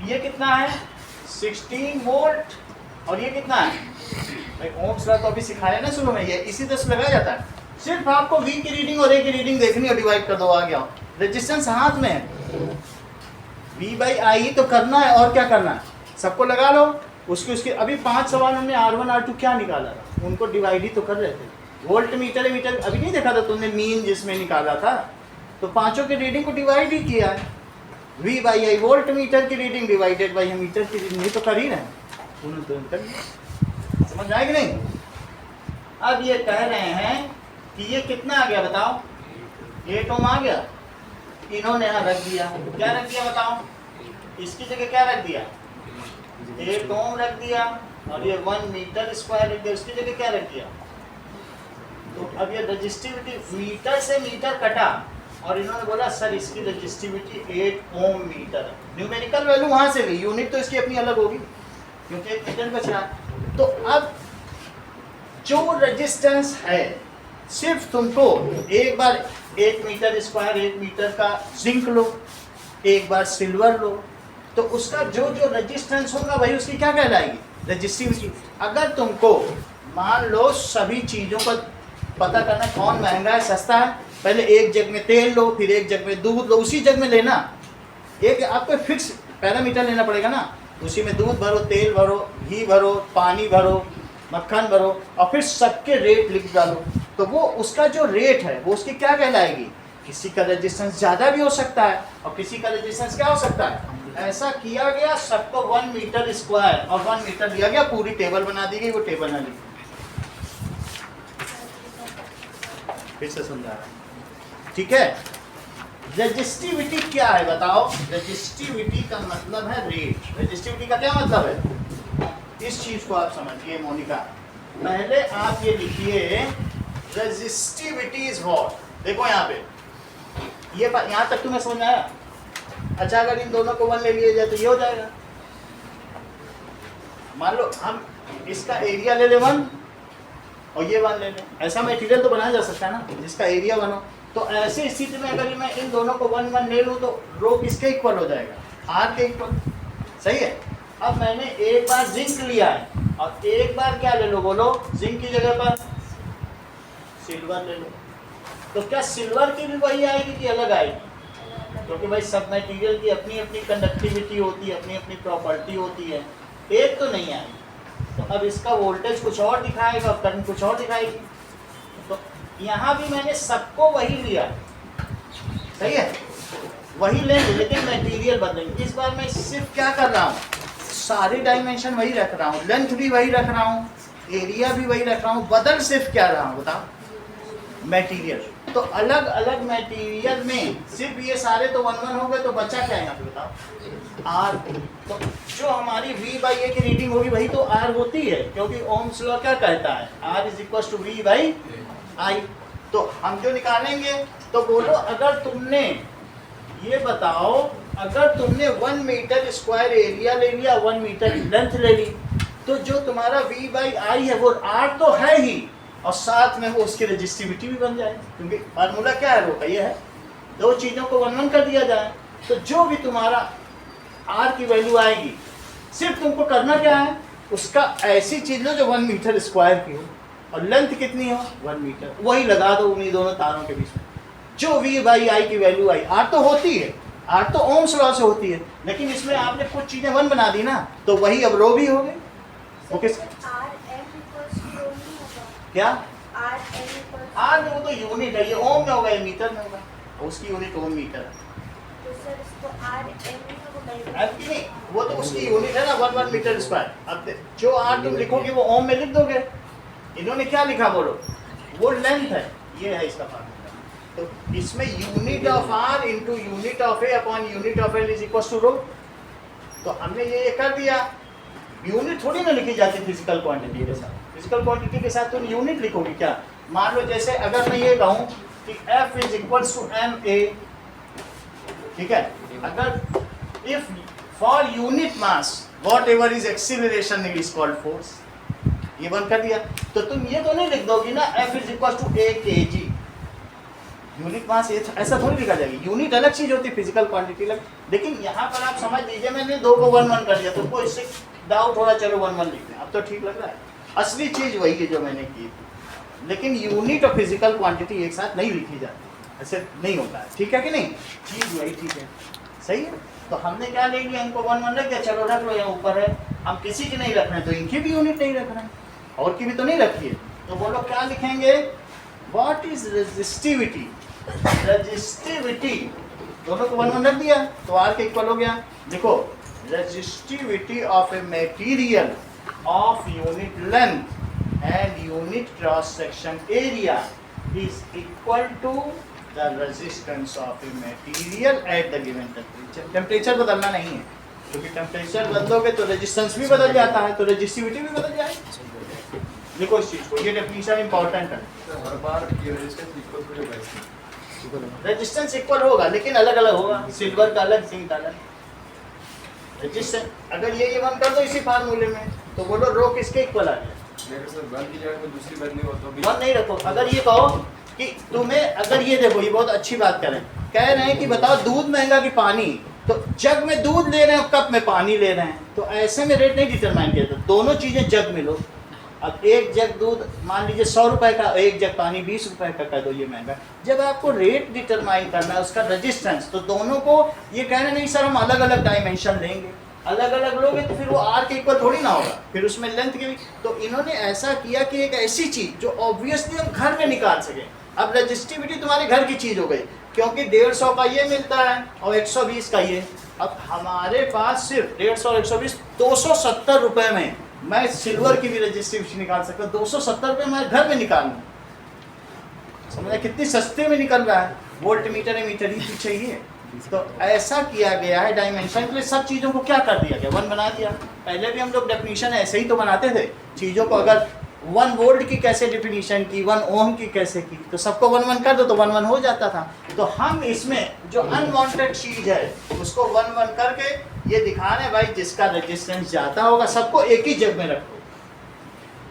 A: ये कितना है? 16 वोल्ट और ये कितना है? भाई ओम्स लॉ तो अभी सिखाया ना शुरू में, ये इसी तरह से लगाया जाता है। सिर्फ आपको V की रीडिंग और A की रीडिंग देखनी और डिवाइड कर दो, आ गया। रेजिस्टेंस हाथ में है, V बाई आई तो करना है और क्या करना है? सबको लगा लो। उसके अभी 5 सवाल हमने R1 R2 क्या निकाला था, उनको डिवाइड ही तो कर रहे थे। वोल्ट मीटर मीटर अभी नहीं देखा था तुमने, मीन जिसमें निकाला था, तो पांचों की रीडिंग को डिवाइड ही किया है। V by I volt meter की रीडिंग डिवाइडेड बाई मीटर की रीडिंग, नहीं तो कर ही रहे हैं। समझ आए कि नहीं? अब ये कह रहे हैं कि ये कितना आ गया बताओ? 8 ओम आ गया। इन्होंने यहाँ रख दिया, क्या रख दिया बताओ? इसकी जगह क्या रख दिया? 8 ओम रख दिया और ये 1 मीटर स्क्वायर रख दिया, उसकी जगह क्या रख दिया? तो अब ये रेजिस्टिविटी मीटर से मीटर कटा और इन्होंने बोला सर इसकी रेजिस्टिविटी 8 ओम मीटर है। न्यूमेरिकल वैल्यू वहां से ली, यूनिट तो इसकी अपनी अलग होगी क्योंकि 1 मीटर बच रहा है। तो अब जो रेजिस्टेंस है, सिर्फ तुमको एक बार 1 मीटर स्क्वायर 1 मीटर का जिंक लो, एक बार सिल्वर लो, तो उसका जो जो रेजिस्टेंस होगा भाई उसकी क्या कहलाएगी? रेजिस्टिविटी। अगर तुमको मान लो सभी चीज़ों का पता करना कौन महंगा है सस्ता है, पहले एक जग में तेल लो, फिर एक जग में दूध लो, उसी जग में लेना। एक आपको फिक्स पैरामीटर लेना पड़ेगा ना, उसी में दूध भरो, तेल भरो, घी भरो, पानी भरो, मक्खन भरो और फिर सबके रेट लिख डालो। तो वो उसका जो रेट है वो उसकी क्या कहलाएगी? किसी का रेजिस्टेंस ज़्यादा भी हो सकता है और किसी का रेजिस्टेंस क्या हो सकता है? ऐसा किया गया, सबको 1 मीटर स्क्वायर और 1 मीटर दिया गया, पूरी टेबल बना दी गई, वो टेबल ना लिखी। फिर से समझा रहा है, ठीक है? रेजिस्टिविटी क्या है बताओ? रेजिस्टिविटी का मतलब है रेट। रेजिस्टिविटी का क्या मतलब है? इस चीज को आप समझिए मोनिका। पहले आप ये लिखिए रेजिस्टिविटी इज व्हाट। देखो यहाँ पे ये यहाँ तक तुम्हें समझ में आया? अच्छा, अगर इन दोनों को 1 ले लिया जाए तो ये हो जाएगा। मान लो हम इसका एरिया ले ले 1 और ये 1 ले लें, ऐसा मटेरियल तो बनाया जा सकता है ना जिसका एरिया 1 हो। तो ऐसी स्थिति में अगर मैं इन दोनों को 1 1 ले लूँ तो रो किसके इक्वल हो जाएगा? आर के इक्वल। सही है। अब मैंने एक बार जिंक लिया है और एक बार क्या ले लो बोलो, जिंक की जगह पर सिल्वर ले लो। तो क्या सिल्वर की भी वही आएगी कि अलग आएगी? क्योंकि भाई सब मटेरियल की अपनी अपनी कंडक्टिविटी होती है, अपनी अपनी प्रॉपर्टी होती है, एक तो नहीं आएगी। तो अब इसका वोल्टेज कुछ और दिखाएगा और करंट कुछ और दिखाएगी। तो यहाँ भी मैंने सबको वही लिया, सही है, वही लेंगे लेकिन मटेरियल बदलेंगे। इस बार मैं सिर्फ क्या कर रहा हूँ, सारे डायमेंशन वही रख रहा हूँ, लेंथ भी वही रख रहा हूँ, एरिया भी वही रख रहा हूँ, बदल सिर्फ क्या रहा हूँ बताओ, मटेरियल। तो अलग अलग मटेरियल में सिर्फ ये सारे तो 1 1 हो गए, तो बचा क्या है यहाँ पे बताओ? आर। तो जो हमारी V/A की रीडिंग होगी वही तो आर होती है, क्योंकि ओम्स लॉ क्या कहता है, R = V/I। तो हम जो निकालेंगे, तो बोलो अगर तुमने ये बताओ, अगर तुमने 1 मीटर स्क्वायर एरिया ले लिया, 1 मीटर लेंथ ले ली, तो जो तुम्हारा V/I है वो R तो है ही, और साथ में वो उसकी रेजिस्टिविटी भी बन जाए, क्योंकि फार्मूला क्या है रो का, ये है। दो चीज़ों को 1 1 कर दिया जाए, तो जो भी तुम्हारा R की वैल्यू आएगी, सिर्फ तुमको करना क्या है, उसका ऐसी चीज लो जो 1 मीटर स्क्वायर की हो और लेंथ कितनी हो 1 मीटर, वही लगा दो उन्हीं दोनों तारों के बीच में। जो V/I की वैल्यू आई, R तो होती है, R तो ओम्स लॉ से होती है, लेकिन इसमें आपने कुछ चीजें 1 बना दी ना, तो वही अब रो भी हो गई। ओके, क्या R में वो तो यूनिट है, ये ओम में होगा, ये मीटर में होगा, उसकी यूनिट ओम मीटर है। नहीं, वो तो उसकी यूनिट है ना, 1 मीटर स्क्वायर। अब जो R तुम लिखोगे वो ओम में लिख दोगे। इन्होंने क्या लिखा बोलो, वो लेंथ है, ये है इसका फार्मूला। तो इसमें unit of R into unit of A upon unit of L is equal to rho. तो हमने ये कर दिया। यूनिट थोड़ी ना लिखी जाती फिजिकल क्वांटिटी के साथ, फिजिकल क्वांटिटी के साथ तुम यूनिट लिखोगे क्या? मान लो जैसे अगर मैं ये कहूँ कि F is equal to ma, ठीक है, अगर if for unit mass whatever is acceleration is called force, ये बंद कर दिया। तो तुम ये तो नहीं लिख दोगी ना F is equal to a kg, unit mass ऐसा थोड़ी लिखा जाएगी। यूनिट अलग चीज होती है, फिजिकल क्वांटिटी अलग। लेकिन यहाँ पर आप समझ लीजिए, मैंने 2 को 1 1 कर दिया, तुमको इससे डाउट थोड़ा, चलो 1 1 लिख दें, अब तो ठीक लग रहा है। असली चीज वही है जो मैंने की थी, लेकिन यूनिट और फिजिकल क्वांटिटी एक साथ नहीं लिखी जाती, ऐसे नहीं होता है, ठीक है कि नहीं? चीज वही ठीक है, सही है। तो हमने क्या ले लिया, इनको 1 1 रख दिया, चलो रख लो, यहाँ ऊपर है, हम किसी की नहीं रख रहे हैं, तो इनकी भी यूनिट नहीं रख रहे हैं, और की भी तो नहीं रखी है। तो बोलो क्या लिखेंगे, व्हाट इज रेजिस्टिविटी, रेजिस्टिविटी, दोनों को 1 1 रख दिया तो आर के इक्वल हो गया। देखो, resistivity of a material of unit length and unit cross section area is equal to the resistance of a material at the given temperature। Temperature बदलना नहीं है, क्योंकि टेम्परेचर बदलोगे तो रेजिस्टेंस भी बदल जाता है, तो रेजिस्टिविटी भी बदल जाएगी। देखो इस चीज को, ये डेफिनेशन इंपॉर्टेंट है।
D: हर बार ये रेजिस्टेंस इक्वल हो जाएगा,
A: रेजिस्टेंस इक्वल होगा लेकिन अलग अलग होगा, सिल्वर का अलग, जिंक का अलग। रेजिस्टेंस अगर ये 1 कर दो इसी फार्मूले में, तो बोलो रो किसके इक्वल आ गया?
D: लेकिन सर 1 की जगह पे दूसरी वैल्यू हो तो भी
A: 1 नहीं रखो। अगर ये कहो कि तुम्हें, अगर ये देखो, ये बहुत अच्छी बात कह रहे हैं कि बताओ दूध महंगा कि पानी, तो जग में दूध ले रहे हैं, कप में पानी ले रहे हैं, तो ऐसे में रेट नहीं डिटरमाइन किया था, दोनों चीजें जग में लो। अब एक जग दूध मान लीजिए 100 रुपए का, एक जग पानी 20 रुपए का कर दो, ये महंगा। जब आपको रेट डिटरमाइन करना है उसका रेजिस्टेंस, तो दोनों को ये कहना नहीं सर हम अलग अलग डायमेंशन लेंगे, अलग अलग लोगे तो फिर वो आर के इक्वल थोड़ी ना होगा, फिर उसमें लेंथ की भी। तो इन्होंने ऐसा किया कि एक ऐसी चीज जो ऑब्वियसली हम घर में निकाल सके। अब रेजिस्टिविटी तुम्हारे घर की चीज हो गई, क्योंकि 150 का ये मिलता है और 120 का ये। अब हमारे पास सिर्फ 150 और 120, 270 रुपए में मैं सिल्वर की भी रेजिस्टिविटी निकाल सकता हूँ। 270 रुपये मैं घर में निकाल लूँ, समझा कितनी सस्ते में निकल रहा है। वोल्ट मीटर मीटर ही तो चाहिए। तो ऐसा किया गया है डायमेंशन के लिए, सब चीज़ों को क्या कर दिया गया, 1 बना दिया। पहले भी हम लोग डेफिनेशन ऐसे ही तो बनाते थे, चीज़ों को अगर 1 वोल्ट की कैसे डिफिनीशन की, 1 ओम की कैसे की, तो सबको 1 1 कर दो तो 1 1 हो जाता था। तो हम इसमें जो अनवांटेड चीज है उसको 1 1 करके ये दिखा रहे हैं भाई जिसका रेजिस्टेंस ज्यादा होगा सबको एक ही जग में रखो,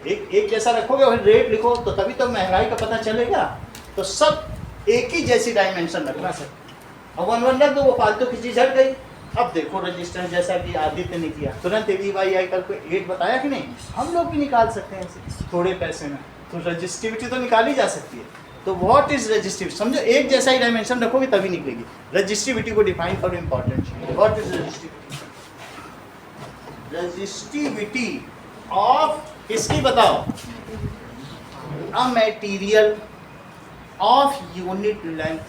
A: एक जैसा रखोगे और रेट लिखो तो तभी तो महंगाई का पता चलेगा। तो सब एक ही जैसी डायमेंशन रखना सर, और 1 1 रख दो, वो फालतू की चीज हट गई। अब देखो रेजिस्टेंस जैसा कि आदित्य ने किया, तुरंत VYI कर कोई 8 बताया कि नहीं, हम लोग भी निकाल सकते हैं इसे थोड़े पैसे में, तो रजिस्टिविटी तो निकाली जा सकती है। तो व्हाट इज रजिस्टिविटी, समझो एक जैसा ही डायमेंशन रखोगे तभी निकलेगी। रजिस्टिविटी को डिफाइन करो, इंपॉर्टेंट चीज। What is resistivity? Resistivity of किसकी बताओ? A material of unit length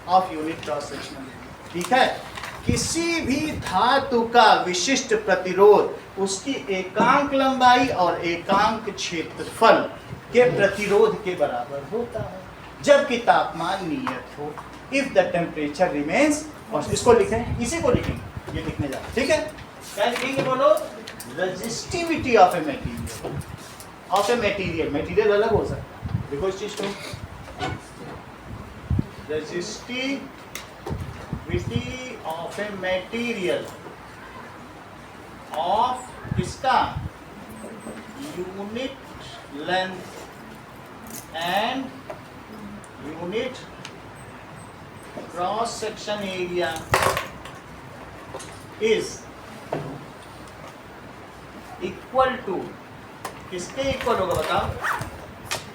A: of unit cross section. ठीक है, किसी भी धातु का विशिष्ट प्रतिरोध उसकी एकांक लंबाई और एकांक क्षेत्रफल के प्रतिरोध के बराबर होता है जबकि तापमान नियत हो। इफ द टेम्परेचर रिमेन्स, और इसको लिखें, इसी को लिखेंगे, ये लिखने जा, ठीक है। क्या लिखेंगे बोलो? Resistivity of a material, of a material, material अलग हो सकता है, देखो इस चीज को, resistivity of a material of किसका? Unit length and unit cross section area is equal to, किसके इक्वल होगा बताओ?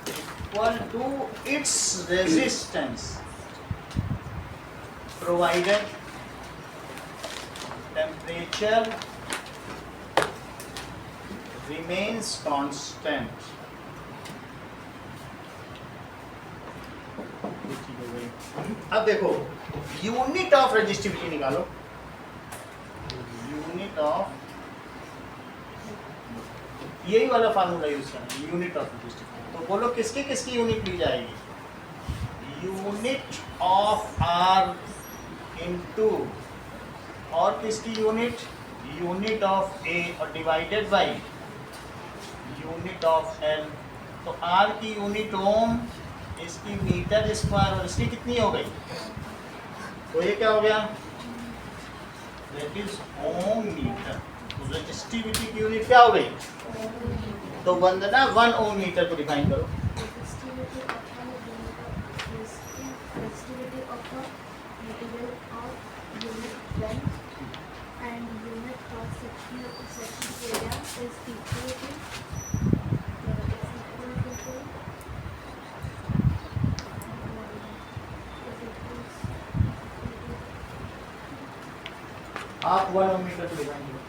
A: Equal to its resistance provided temperature remains constant। अब देखो यूनिट ऑफ रेजिस्टिविटी निकालो, यूनिट ऑफ, यही वाला फार्मूला यूज करना, यूनिट ऑफ रेजिस्टिविटी। तो बोलो किसकी किसकी यूनिट ली जाएगी? यूनिट ऑफ आर इनटू, और किसकी यूनिट? यूनिट ऑफ ए, और divided by unit of L. तो आर की यूनिट ओम, इसकी मीटर स्क्वायर, और इसकी कितनी हो गई? तो ये क्या हो गया? That is ohm metre. तो रेजिस्टिविटी की यूनिट क्या हो गई? तो वंदना 1 ओम मीटर को डिफाइन करो। आप 1 ओम मीटर को डिफाइन करो।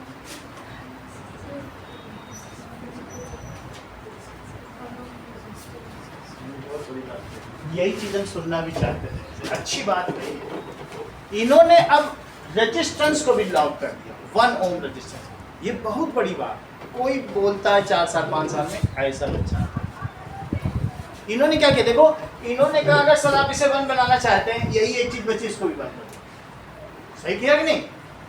A: यही चीज हम सुनना भी चाहते थे, अच्छी बात नहीं। इन्होंने अब रेजिस्टेंस को भी लॉक कर दिया, 1 ओम रेजिस्टेंस। ये बहुत बड़ी बात, कोई बोलता है 4 साल 5 साल में ऐसा बच्चा। इन्होंने क्या किया देखो, इन्होंने कहा अगर सर आप इसे 1 बनाना चाहते हैं, यही एक चीज बची, इसको भी 1 कर दो। सही किया कि नहीं?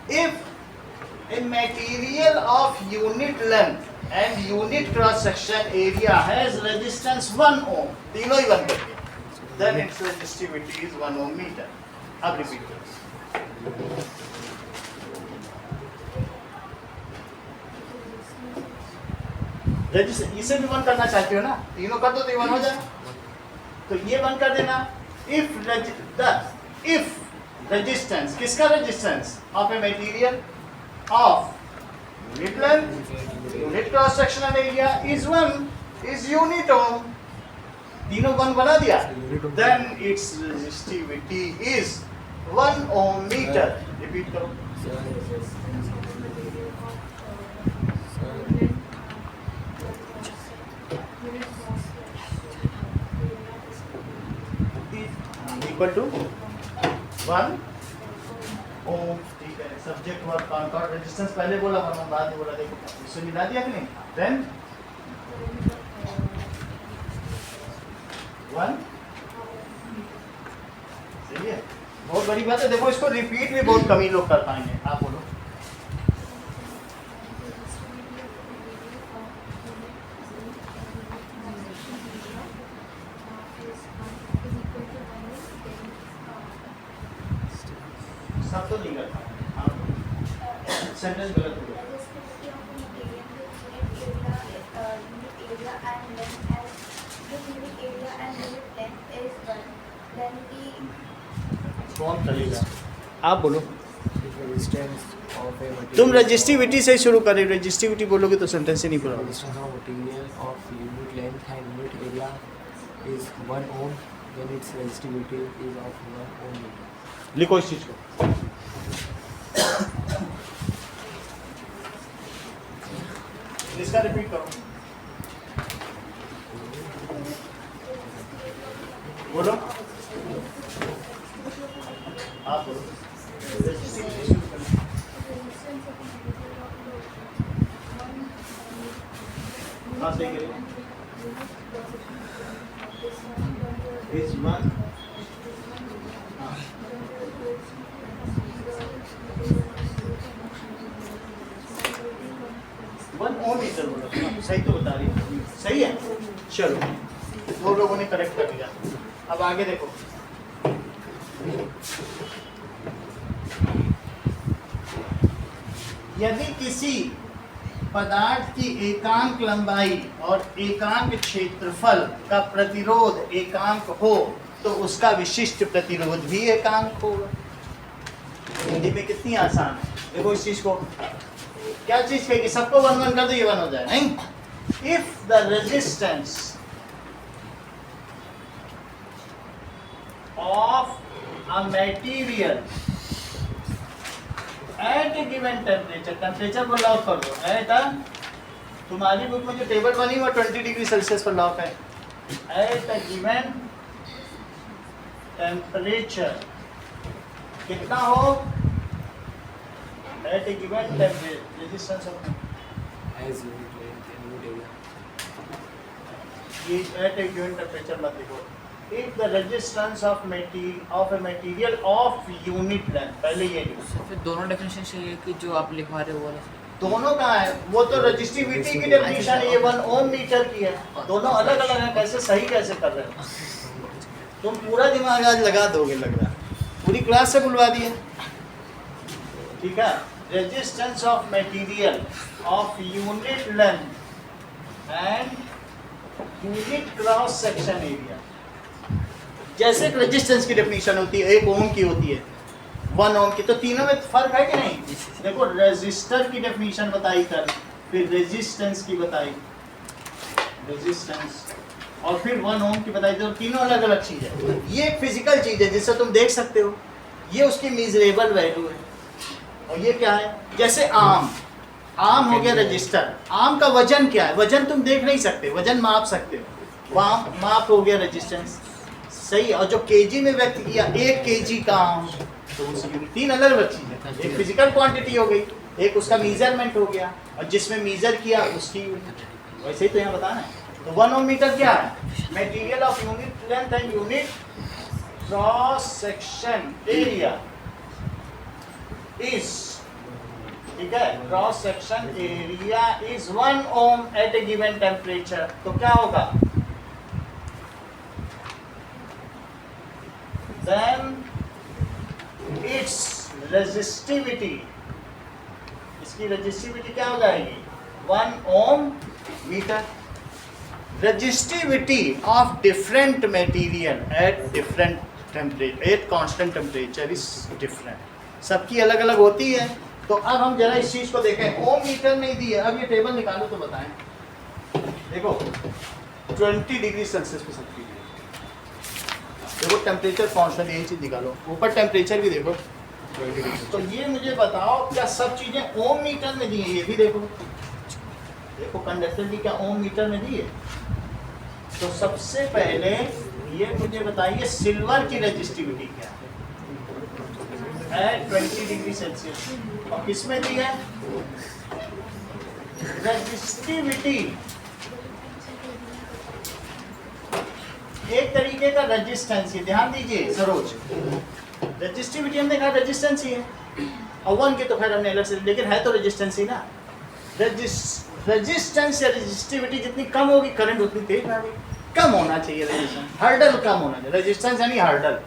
A: If A material of unit length and unit cross section area has resistance 1 ओम, तीनों ही 1 कर दिया, then its resistivity is 1 ohm meter। अब रिपीट करो, इसे भी 1 करना चाहते हो ना, तीनों कर दो तो 1 हो जाए। तो ये 1 कर देना। इफ रेजिस्टेंस, किसका resistance? Of a material of unit length unit cross sectional area is 1 is unit ohm, तीनों 1 बना दिया, then it's resistivity is 1 ohm metre. Repeat करो। Equal to 1 ohm. ठीक है, सब्जेक्ट वर्ब कॉन्कॉर्ड रेजिस्टेंस पहले बोला, 1 ओम बाद में बोला। देखो इससे मिला दिया कि नहीं? देन 1। सही है, बहुत बड़ी बात है। देखो इसको रिपीट भी बहुत कम ही लोग कर पाएंगे। आप बोलो। तो नहीं करता, सेंटेंस गलत हो गया। कौन करेगा? आप बोलो।
B: Resistance of a material.
A: तुम रजिस्टिविटी से शुरू करें, रजिस्टिविटी बोलोगे तो सेंटेंस ही नहीं पूरा होगा।
B: Resistance of material of unit length and unit area is 1 ohm when its resistivity is of 1 ohm meter.
A: लिखो इस चीज को। इसका रिपीट करो, बोलो आप बोलो। हाँ सही करें। इस वन वन ओम मीटर बोलो, सही तो बता रही है, सही है। चलो दो लोगों ने करेक्ट कर दिया। अब आगे देखो, यदि किसी पदार्थ की एकांक लंबाई और एकांक क्षेत्रफल का प्रतिरोध एकांक हो तो उसका विशिष्ट प्रतिरोध भी एकांक होगा। हिंदी में कितनी आसान है, देखो इस चीज को। क्या चीज कहेगी? सबको वन वन कर दो, ये वन हो जाए। नहीं, if the resistance of a material at a given temperature, temperature पर लॉक कर दो, एट तुम्हारी बुक में जो टेबल बनी वो 20 डिग्री सेल्सियस पर लॉक है। एट ए गिवन टेम्परेचर कितना हो? At a given temperature resistance of
B: As unit length and unit area.
A: ये एट ए गिवन टेम्परेचर मत लिखो। If the resistance of a material of unit length, पहले ये लिखो।
C: फिर दोनों डेफिनेशन चाहिए कि जो आप लिखवा रहे हो वो वाला।
A: दोनों का है, वो तो रजिस्टिविटी की डेफिनेशन है, ये 1 ओम मीटर की है। दोनों अलग अलग हैं, कैसे सही कैसे कर रहे हो? तुम पूरा दिमाग आज लगा दोगे लग रहा है, पूरी क्लास से बुलवा दिए। ठीक है, resistance of material of unit length and unit cross section area. जैसे एक रेजिस्टेंस की डेफिनेशन होती है, 1 ओम की होती है, 1 ओम की, तो तीनों में फर्क है कि नहीं? देखो रेजिस्टर की डेफिनेशन बताई कर, फिर रेजिस्टेंस की बताई, रेजिस्टेंस, और फिर 1 ओम की बताई, तो तीनों अलग अलग चीज है। ये एक फिजिकल चीज है जिससे तुम देख सकते हो, ये उसकी मेजरेबल वैल्यू है। और ये क्या है? जैसे आम हो गया रजिस्टर। आम का वजन क्या है? वजन तुम देख नहीं सकते, वजन माप सकते हो, माप हो गया रेजिस्टेंस, सही। और जो केजी में व्यक्त किया, 1 केजी का आम, तो तीन अलग अलग चीज़ है। एक फिजिकल क्वांटिटी हो गई, एक उसका मेजरमेंट हो गया, और जिसमें मेजर किया उसकी, वैसे ही तो यहाँ बताना है। तो 1 ओम मीटर क्या है? Material of unit length and unit cross section area is, ठीक है, cross section area is 1 ohm at a given temperature. तो क्या होगा? then its resistivity, इसकी रेजिस्टिविटी क्या हो जाएगी? 1 ohm metre. Resistivity of different material at different temperature, at constant temperature is different, सबकी अलग अलग होती है। तो अब हम जरा इस चीज को देखें, ओम मीटर नहीं दी है, अब ये टेबल निकालो तो बताएं। देखो 20 डिग्री सेल्सियस पे सबकी, देखो टेम्परेचर कांस्टेंट, यही चीज निकालो, ऊपर टेम्परेचर भी देखो। तो ये मुझे बताओ क्या सब चीजें ओम मीटर में दी है? ये भी देखो, देखो कंडक्टिविटी क्या ओम मीटर में दी है? तो सबसे पहले ये मुझे बताइए सिल्वर की रेजिस्टिविटी क्या है? 20 डिग्री सेल्सियस। और किसमें दी है रेजिस्टिविटी? एक तरीके का रेजिस्टेंस ही, ध्यान दीजिए सरोज, रेजिस्टिविटी हमने कहा रेजिस्टेंस ही है, और 1 के तो खैर हमने अलग से, लेकिन है तो रेजिस्टेंस ही ना। रेजिस्टेंस या रेजिस्टिविटी जितनी कम होगी करंट उतनी तेज भागेगी। कम होना चाहिए रेजिस्टेंस, हर्डल कम होना चाहिए, रेजिस्टेंस यानी हर्डल।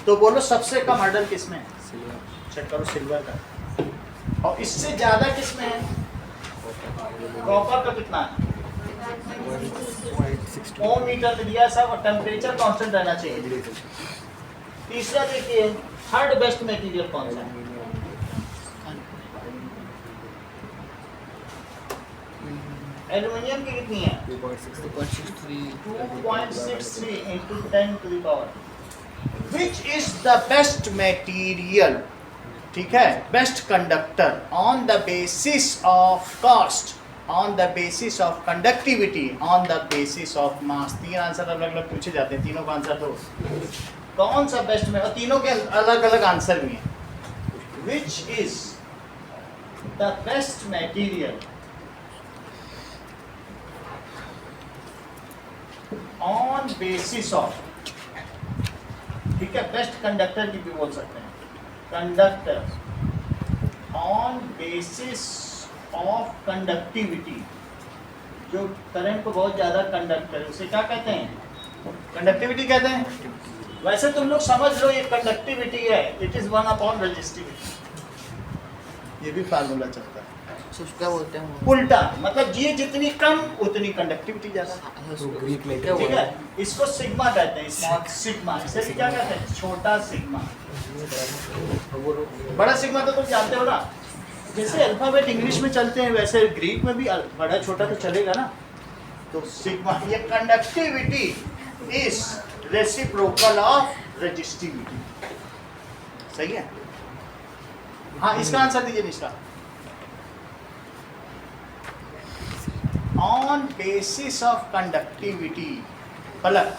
A: तो बोलो सबसे कम हर्डल किसमें है? चेक करो सिल्वर का, और इससे ज्यादा किसमें है? कॉपर का कितना है?
B: 1.62
A: ओम मीटर में दिया सब, और टेम्परेचर कांस्टेंट रहना चाहिए। तीसरा देखिए, थर्ड बेस्ट मटेरियल कौन सा है? एल्युमिनियम की कितनी है?
B: 2.63
A: 2.63 into 10 to the power. Which is the best material? ठीक है, best conductor on the basis of cost, on the basis of conductivity, on the basis of mass. तीन आंसर अलग अलग पूछे जाते हैं, तीनों का आंसर दो। कौन सा बेस्ट में, और तीनों के अलग अलग आंसर भी हैं। विच is the best material on basis of, ठीक है, बेस्ट कंडक्टर की भी बोल सकते हैं, conductor on basis of conductivity, जो करंट को बहुत ज्यादा कंडक्ट करे उसे क्या कहते हैं? कंडक्टिविटी कहते हैं। वैसे तुम लोग समझ लो ये कंडक्टिविटी है, इट इज 1/रेजिस्टिविटी, ये भी फार्मूला चलता है।
C: तो उसको क्या बोलते हैं वो?
A: उल्टा, मतलब ये जितनी कम उतनी कंडक्टिविटी ज्यादा।
B: तो ग्रीक
C: क्या
B: लेटर
A: ठीक
C: बोलते
A: है,
C: हैं?
A: इसको सिग्मा कहते हैं, स्मॉल सिग्मा। इसे भी क्या कहते हैं? छोटा सिग्मा। बड़ा सिग्मा तो तुम जानते हो ना, जैसे अल्फाबेट इंग्लिश में चलते हैं वैसे ग्रीक में भी बड़ा छोटा तो चलेगा ना। तो सिग्मा, ये conductivity is reciprocal of resistivity. सही है? हाँ, इसका आंसर दीजिए निष्ठा। On basis of conductivity, Palak,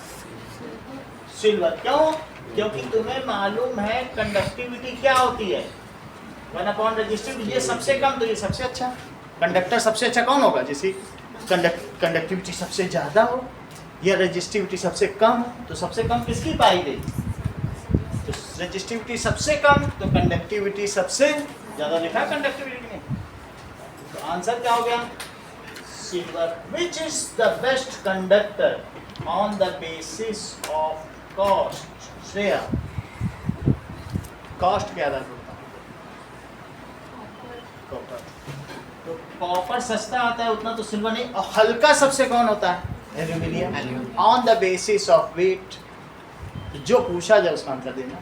A: silver. क्यों? क्योंकि तुम्हें मालूम है कंडक्टिविटी क्या होती है, 1/रेजिस्टिविटी। ये सबसे कम तो ये सबसे अच्छा कंडक्टर। सबसे अच्छा कौन होगा? जैसे कंडक्टिविटी सबसे ज़्यादा हो या रेजिस्टिविटी सबसे कम हो, तो सबसे कम किसकी पाई गई? तो रेजिस्टिविटी सबसे कम, तो कंडक्टिविटी सबसे ज़्यादा। लिखा कंडक्टिविटी में, तो आंसर क्या हो गया? Silver. Which is the best conductor on the basis of cost? Shreya, cost क्या था? कॉपर। तो कॉपर सस्ता आता है उतना, तो सिल्वर नहीं। और हल्का सबसे कौन होता है? Aluminium. On the basis of weight, जो पूछा जाए उसका आंसर देना।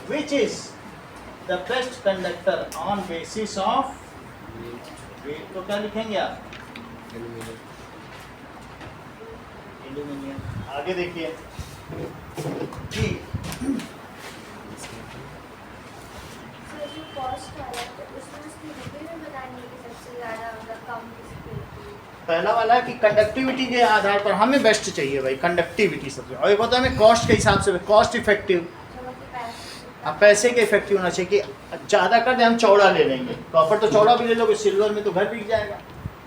A: Which is the best conductor on basis of weight, तो क्या लिखेंगे आप? एल्यूमिनियम। आगे देखिए जी,
E: सर जो कॉस्ट वाला है तो उसमें उसकी डिटेल में बतानी है कि सबसे ज़्यादा मतलब कम किसकी होती है।
A: पहला वाला कि कंडक्टिविटी के आधार पर हमें बेस्ट चाहिए भाई, कंडक्टिविटी सबसे। और एक होता है हमें कॉस्ट के हिसाब से, कॉस्ट इफेक्टिव।
E: चलो कि पैसे
A: अब पैसे के इफेक्टिव होना चाहिए कि ज़्यादा कर दे, हम चौड़ा ले लेंगे। कॉपर तो चौड़ा भी ले लोगे, सिल्वर में तो घर बिक जाएगा।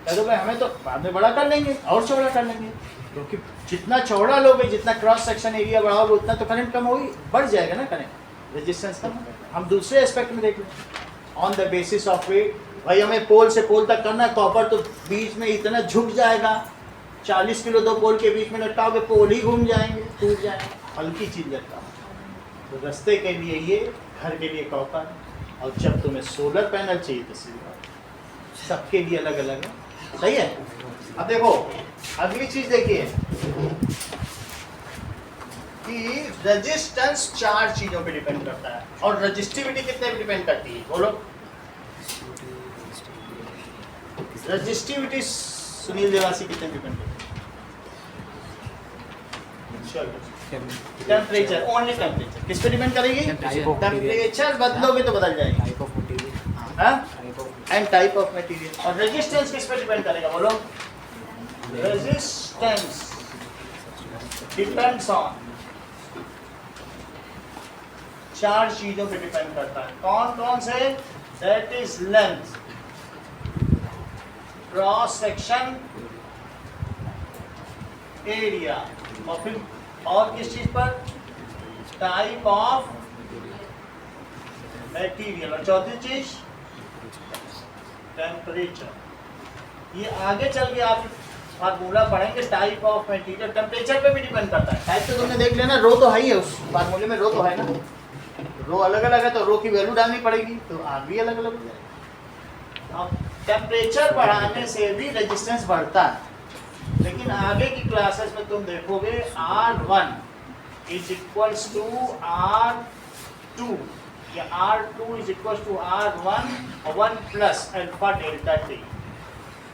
A: कह दो भाई हमें तो बाद में बड़ा कर लेंगे और चौड़ा कर लेंगे, क्योंकि जितना चौड़ा लोगे, जितना क्रॉस सेक्शन एरिया बढ़ाओगे, उतना तो करंट कम होगी, बढ़ जाएगा ना करंट, रेजिस्टेंस कम होगा। हम दूसरे एस्पेक्ट में देख लें, on the basis of weight. भाई हमें पोल से पोल तक करना है, कॉपर तो बीच में इतना झुक जाएगा, 40 किलो दो पोल के बीच में लटकाओगे, पोल ही घूम जाएंगे, टूट जाएंगे। हल्की चीज़ लटकाओ, तो रास्ते के लिए ये, घर के लिए कॉपर, और जब तुम्हें सोलर पैनल चाहिए तो सिल्वर। सबके लिए अलग अलग है। सही है? अब देखो अगली चीज देखिए कि रेजिस्टेंस 4 चीजों पे डिपेंड करता है, और रेजिस्टिविटी कितने पे डिपेंड करती है? बोलो। रेजिस्टिविटी सुनील देवासी कितने डिपेंड करती है? Temperature, only temperature. किस पे डिपेंड करेगी? टेम्परेचर बदलोगे तो बदल जाएगी।
B: Type of material,
A: and type of material. और रेजिस्टेंस किस पे डिपेंड करेगा? बोलो। रेजिस्टेंस डिपेंड्स ऑन 4 चीजों पे डिपेंड करता है। कौन कौन से? That is length, cross section area, और फिर और किस चीज पर? टाइप ऑफ मटेरियल, और चौथी चीज टेम्परेचर। ये आगे चल के आप फार्मूला पढ़ेंगे, टाइप ऑफ मटेरियल टेम्परेचर पे भी डिपेंड करता है। टाइप तो तुमने देख लेना, रो तो है ही है उस फार्मूले में, रो तो है ना। रो अलग अलग है तो रो की वैल्यू डालनी पड़ेगी, तो आर भी अलग अलग हो जाएगा। अब टेम्परेचर बढ़ाने से भी रेजिस्टेंस बढ़ता है, लेकिन आगे की क्लासेस में तुम देखोगे R1 is equals to R2 या R2 is equals to R1 और 1 plus alpha delta T.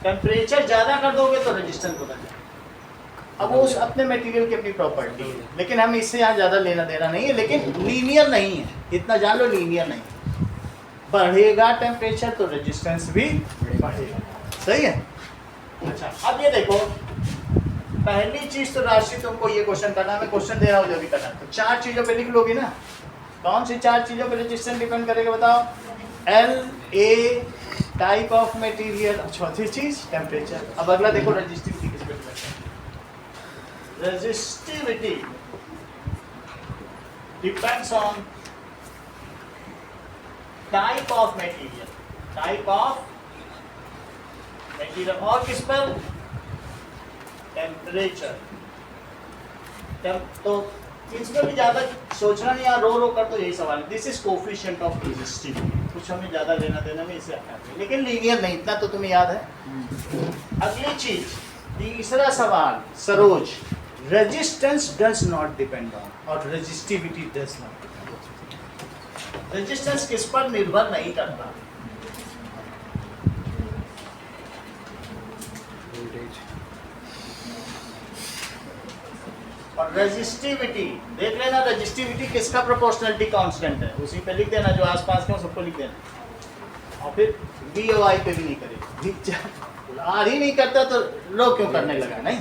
A: Temperature ज़्यादा कर दोगे तो रेजिस्टेंस बदल जाएगा। अब वो उस अपने मटेरियल की अपनी प्रॉपर्टी है, लेकिन हम इससे यहाँ ज़्यादा लेना देना नहीं है, लेकिन लीनियर नहीं है, इतना जान लो लीनियर नहीं है। बढ़ेगा टेम्परेचर तो रेजिस्टेंस भी बढ़ेगा, सही है। अच्छा अब ये देखो, पहली चीज़ तो राशि तुमको ये क्वेश्चन करना है, मैं क्वेश्चन दे रहा हूँ जो भी करना है, तो 4 चीज़ों पे लिख लोगी ना। कौन सी 4 चीज़ों पे रेजिस्टेंस डिपेंड करेगा बताओ? L, A, type of material, चौथी चीज़ टेम्परेचर। अब अगला देखो रेजिस्टिविटी किस पे डिपेंड करता है। Resistivity depends on type of material, और किस पर? टेम्परेचर। तो इसमें भी ज़्यादा सोचना नहीं, यार रो कर तो यही सवाल है। This is coefficient of resistivity, कुछ हमें ज़्यादा लेना देना नहीं इसे, लेकिन लीनियर नहीं, इतना तो तुम्हें याद है। अगली चीज, तीसरा सवाल Saroj, resistance does not depend on और resistivity does not depend. Resistance किस पर निर्भर नहीं करता? और रेजिस्टिविटी देख लेना, रेजिस्टिविटी किसका प्रोपोर्शनलिटी कांस्टेंट है, उसी पे लिख देना, जो आसपास के सबको लिख देना। और फिर बी और आई पे भी नहीं करेगा, आर ही नहीं करता तो लो क्यों करने लगा? नहीं,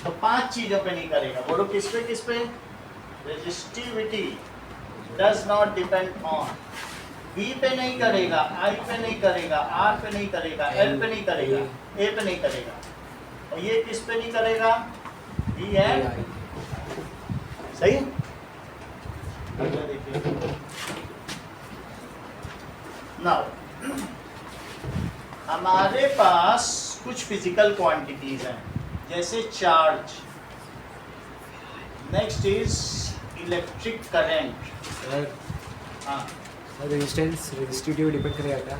A: तो 5 चीजों पे नहीं करेगा। बोलो किस पे? Resistivity does not depend on, B पे नहीं करेगा, आई पे नहीं करेगा, आर पे नहीं करेगा, एल पे नहीं करेगा, ए पे नहीं करेगा, और ये किस पे नहीं करेगा? बी एंड, सही है। देखिए नाउ हमारे पास कुछ फिजिकल क्वांटिटीज हैं, जैसे charge, next is electric current. हाँ
B: रेजिस्टेंस रेजिस्टिविटी डिपेंड करेगा क्या?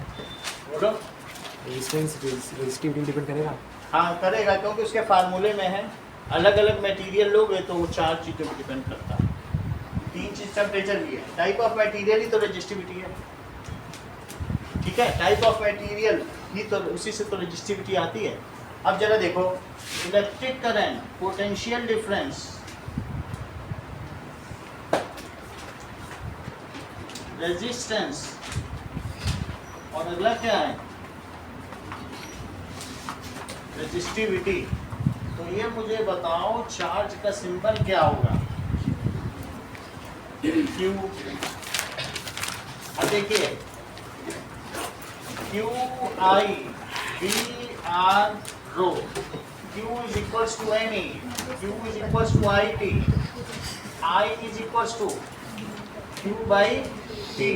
A: बोलो।
B: रेजिस्टेंस रेजिस्टिविटी डिपेंड करेगा?
A: हाँ करेगा, क्योंकि उसके फार्मूले में है, अलग अलग मटेरियल लोगे तो वो 4 चीज़ों पर डिपेंड करता है। 3 चीज़ टेम्परेचर भी है, टाइप ऑफ मटेरियल ही तो रेजिस्टिविटी है, ठीक है। टाइप ऑफ मटेरियल ही तो, उसी से तो रेजिस्टिविटी आती है। अब जरा देखो, electric current, potential difference, resistance, और अगला क्या है? रेजिस्टिविटी। तो ये मुझे बताओ चार्ज का सिंबल क्या होगा? Q। अब देखिए QI VR row, Q is equals to ME, Q is equals to IT, I is equals to Q by T,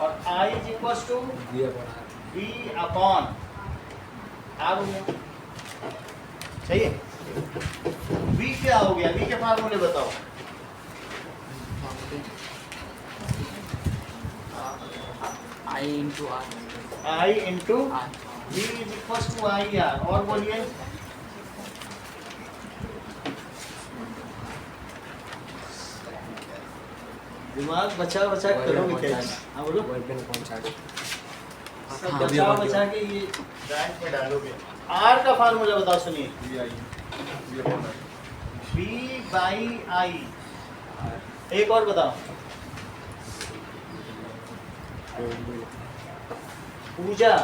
A: और I is equals to V upon R हो गया, सही है। V क्या हो गया? V के फार्मूले बताओ।
C: I into R।
A: I into
C: R।
A: V is equals to IR, और बोलिए। दिमाग बचा बचा करोगे क्या? हाँ बोलो। सब बचा बचा के ये ड्राइंग पे डालोगे। R का फार्मूला बताओ, सुनिए। V by I। एक और बताओ। पूजा,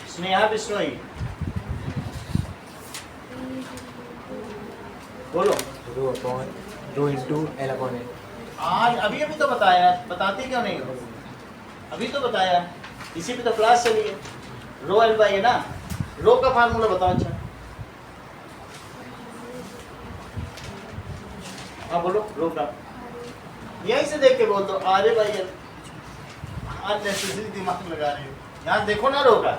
A: स्नेहा बिश्नोई, बोलो।
B: रो इंटू एल अपॉन ए।
A: आज अभी अभी तो बताया, बताते क्यों नहीं हो? अभी तो बताया, इसी पे तो क्लास चली है। रो एल बाई है ना, रो का फार्मूला बताओ। अच्छा हाँ बोलो, रो का यहीं से देख के बोल दो। अरे भाई आज नेसेसरी दिमाग लगा रहे हो, यहाँ देखो ना, रो का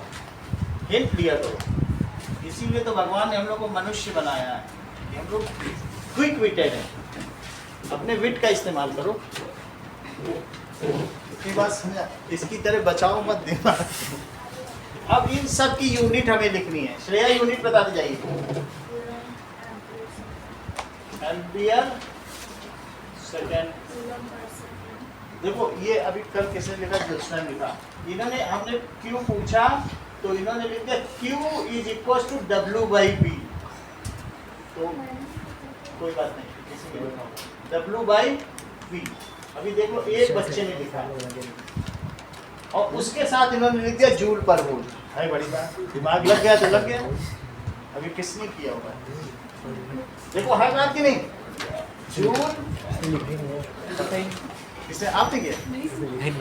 A: हिंट लिया करो। इसीलिए तो भगवान ने हम लोग को मनुष्य बनाया है, हम लोग क्विक विटेड है। अपने विट का इस्तेमाल करो। इतनी बात समझा, इसकी तरह बचाओ मत दिमाग। अब इन सब की यूनिट हमें लिखनी है। श्रेया यूनिट बताते जाइए। Ampere second. देखो ये अभी कल किसने लिखा, ज्योत्सना ने लिखा। इन्होंने, हमने क्यू पूछा तो इन्होंने लिख दिया Q is equal to W/V। तो कोई बात नहीं, किसी ने लिखा W/V। अभी देखो एक बच्चे ने लिखा और उसके साथ इन्होंने लिख दिया जूल पर वोल्ट। है बड़ी बात, दिमाग लग गया तो लग गया। अभी किसने किया होगा, देखो है बात की नहीं। जूल इसे आपने किया,
C: लिखा ही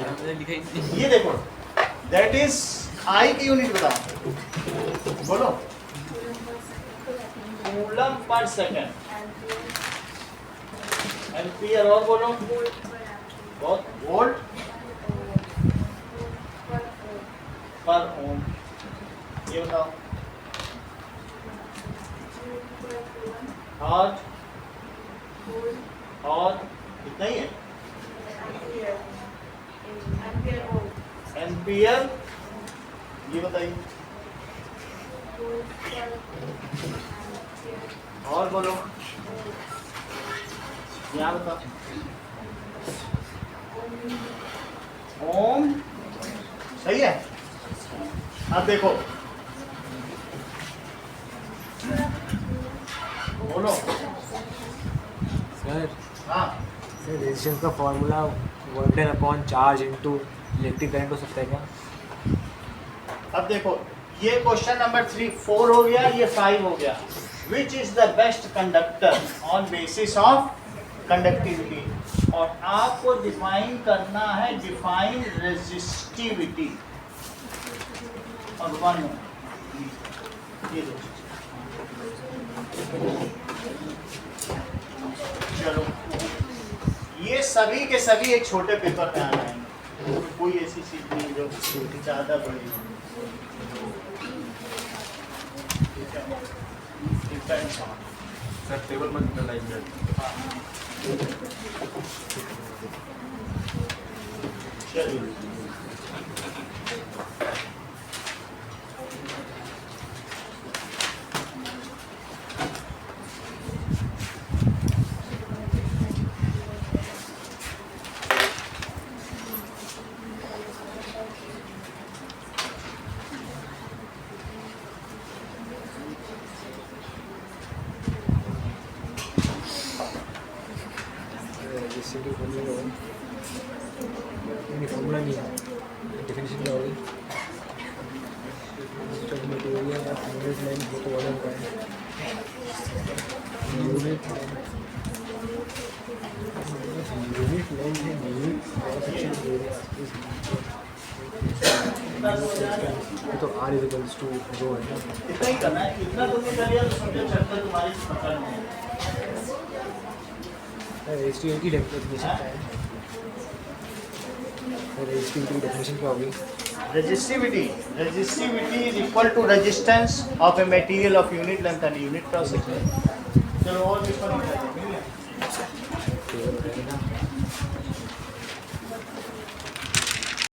C: नहीं।
A: ये देखो दैट इज आई की यूनिट बताओ, बोलो। कूलम पर सेकंड, एम्पियर, और बोलो बहुत, वोल्ट पर ओम। ये बताओ, और इतना ही है। एम्पियर, ये बताइए, और बोलो, यहाँ बताओ, ओम, सही है। अब देखो, बोलो।
B: सर
A: हाँ,
B: सर रेजिस्टेंस का फॉर्मूला 1/चार्ज इनटू इलेक्ट्रिक करंट हो सकता है क्या?
A: अब देखो ये क्वेश्चन नंबर 3 4 हो गया, ये 5 हो गया। विच is the best conductor on basis of conductivity, और आपको डिफाइन करना है, डिफाइन रेजिस्टिविटी। भगवान ये दो, चलो ये सभी के सभी एक छोटे पेपर में आ जाएंगे। कोई ऐसी चीज नहीं जो ज़्यादा बड़ी हो।
D: सर टेबल में कितना लाइन है?
A: चलिए
B: रेजिस्टिविटी फॉर्मूला नहीं है, डेफिनेशन क्या होगी? मटेरियल ऑफ यूनिट लाइन वो तो वॉल्यूम का है। यूनिट लाइन है, यूनिट क्रॉस सेक्शन एरिया तो R इक्वल्स टू रो है ना।
A: इतना ही करना है, इतना तुमने कर लिया तो समझो चैप्टर तुम्हारी पकड़ में है।
B: रेजिस्टिविटी की डेफिनेशन क्या है? रेजिस्टिविटी की डेफिनेशन क्या होगी?
A: Resistivity is equal to resistance of a material of unit length and unit cross section. चलो और किसको नहीं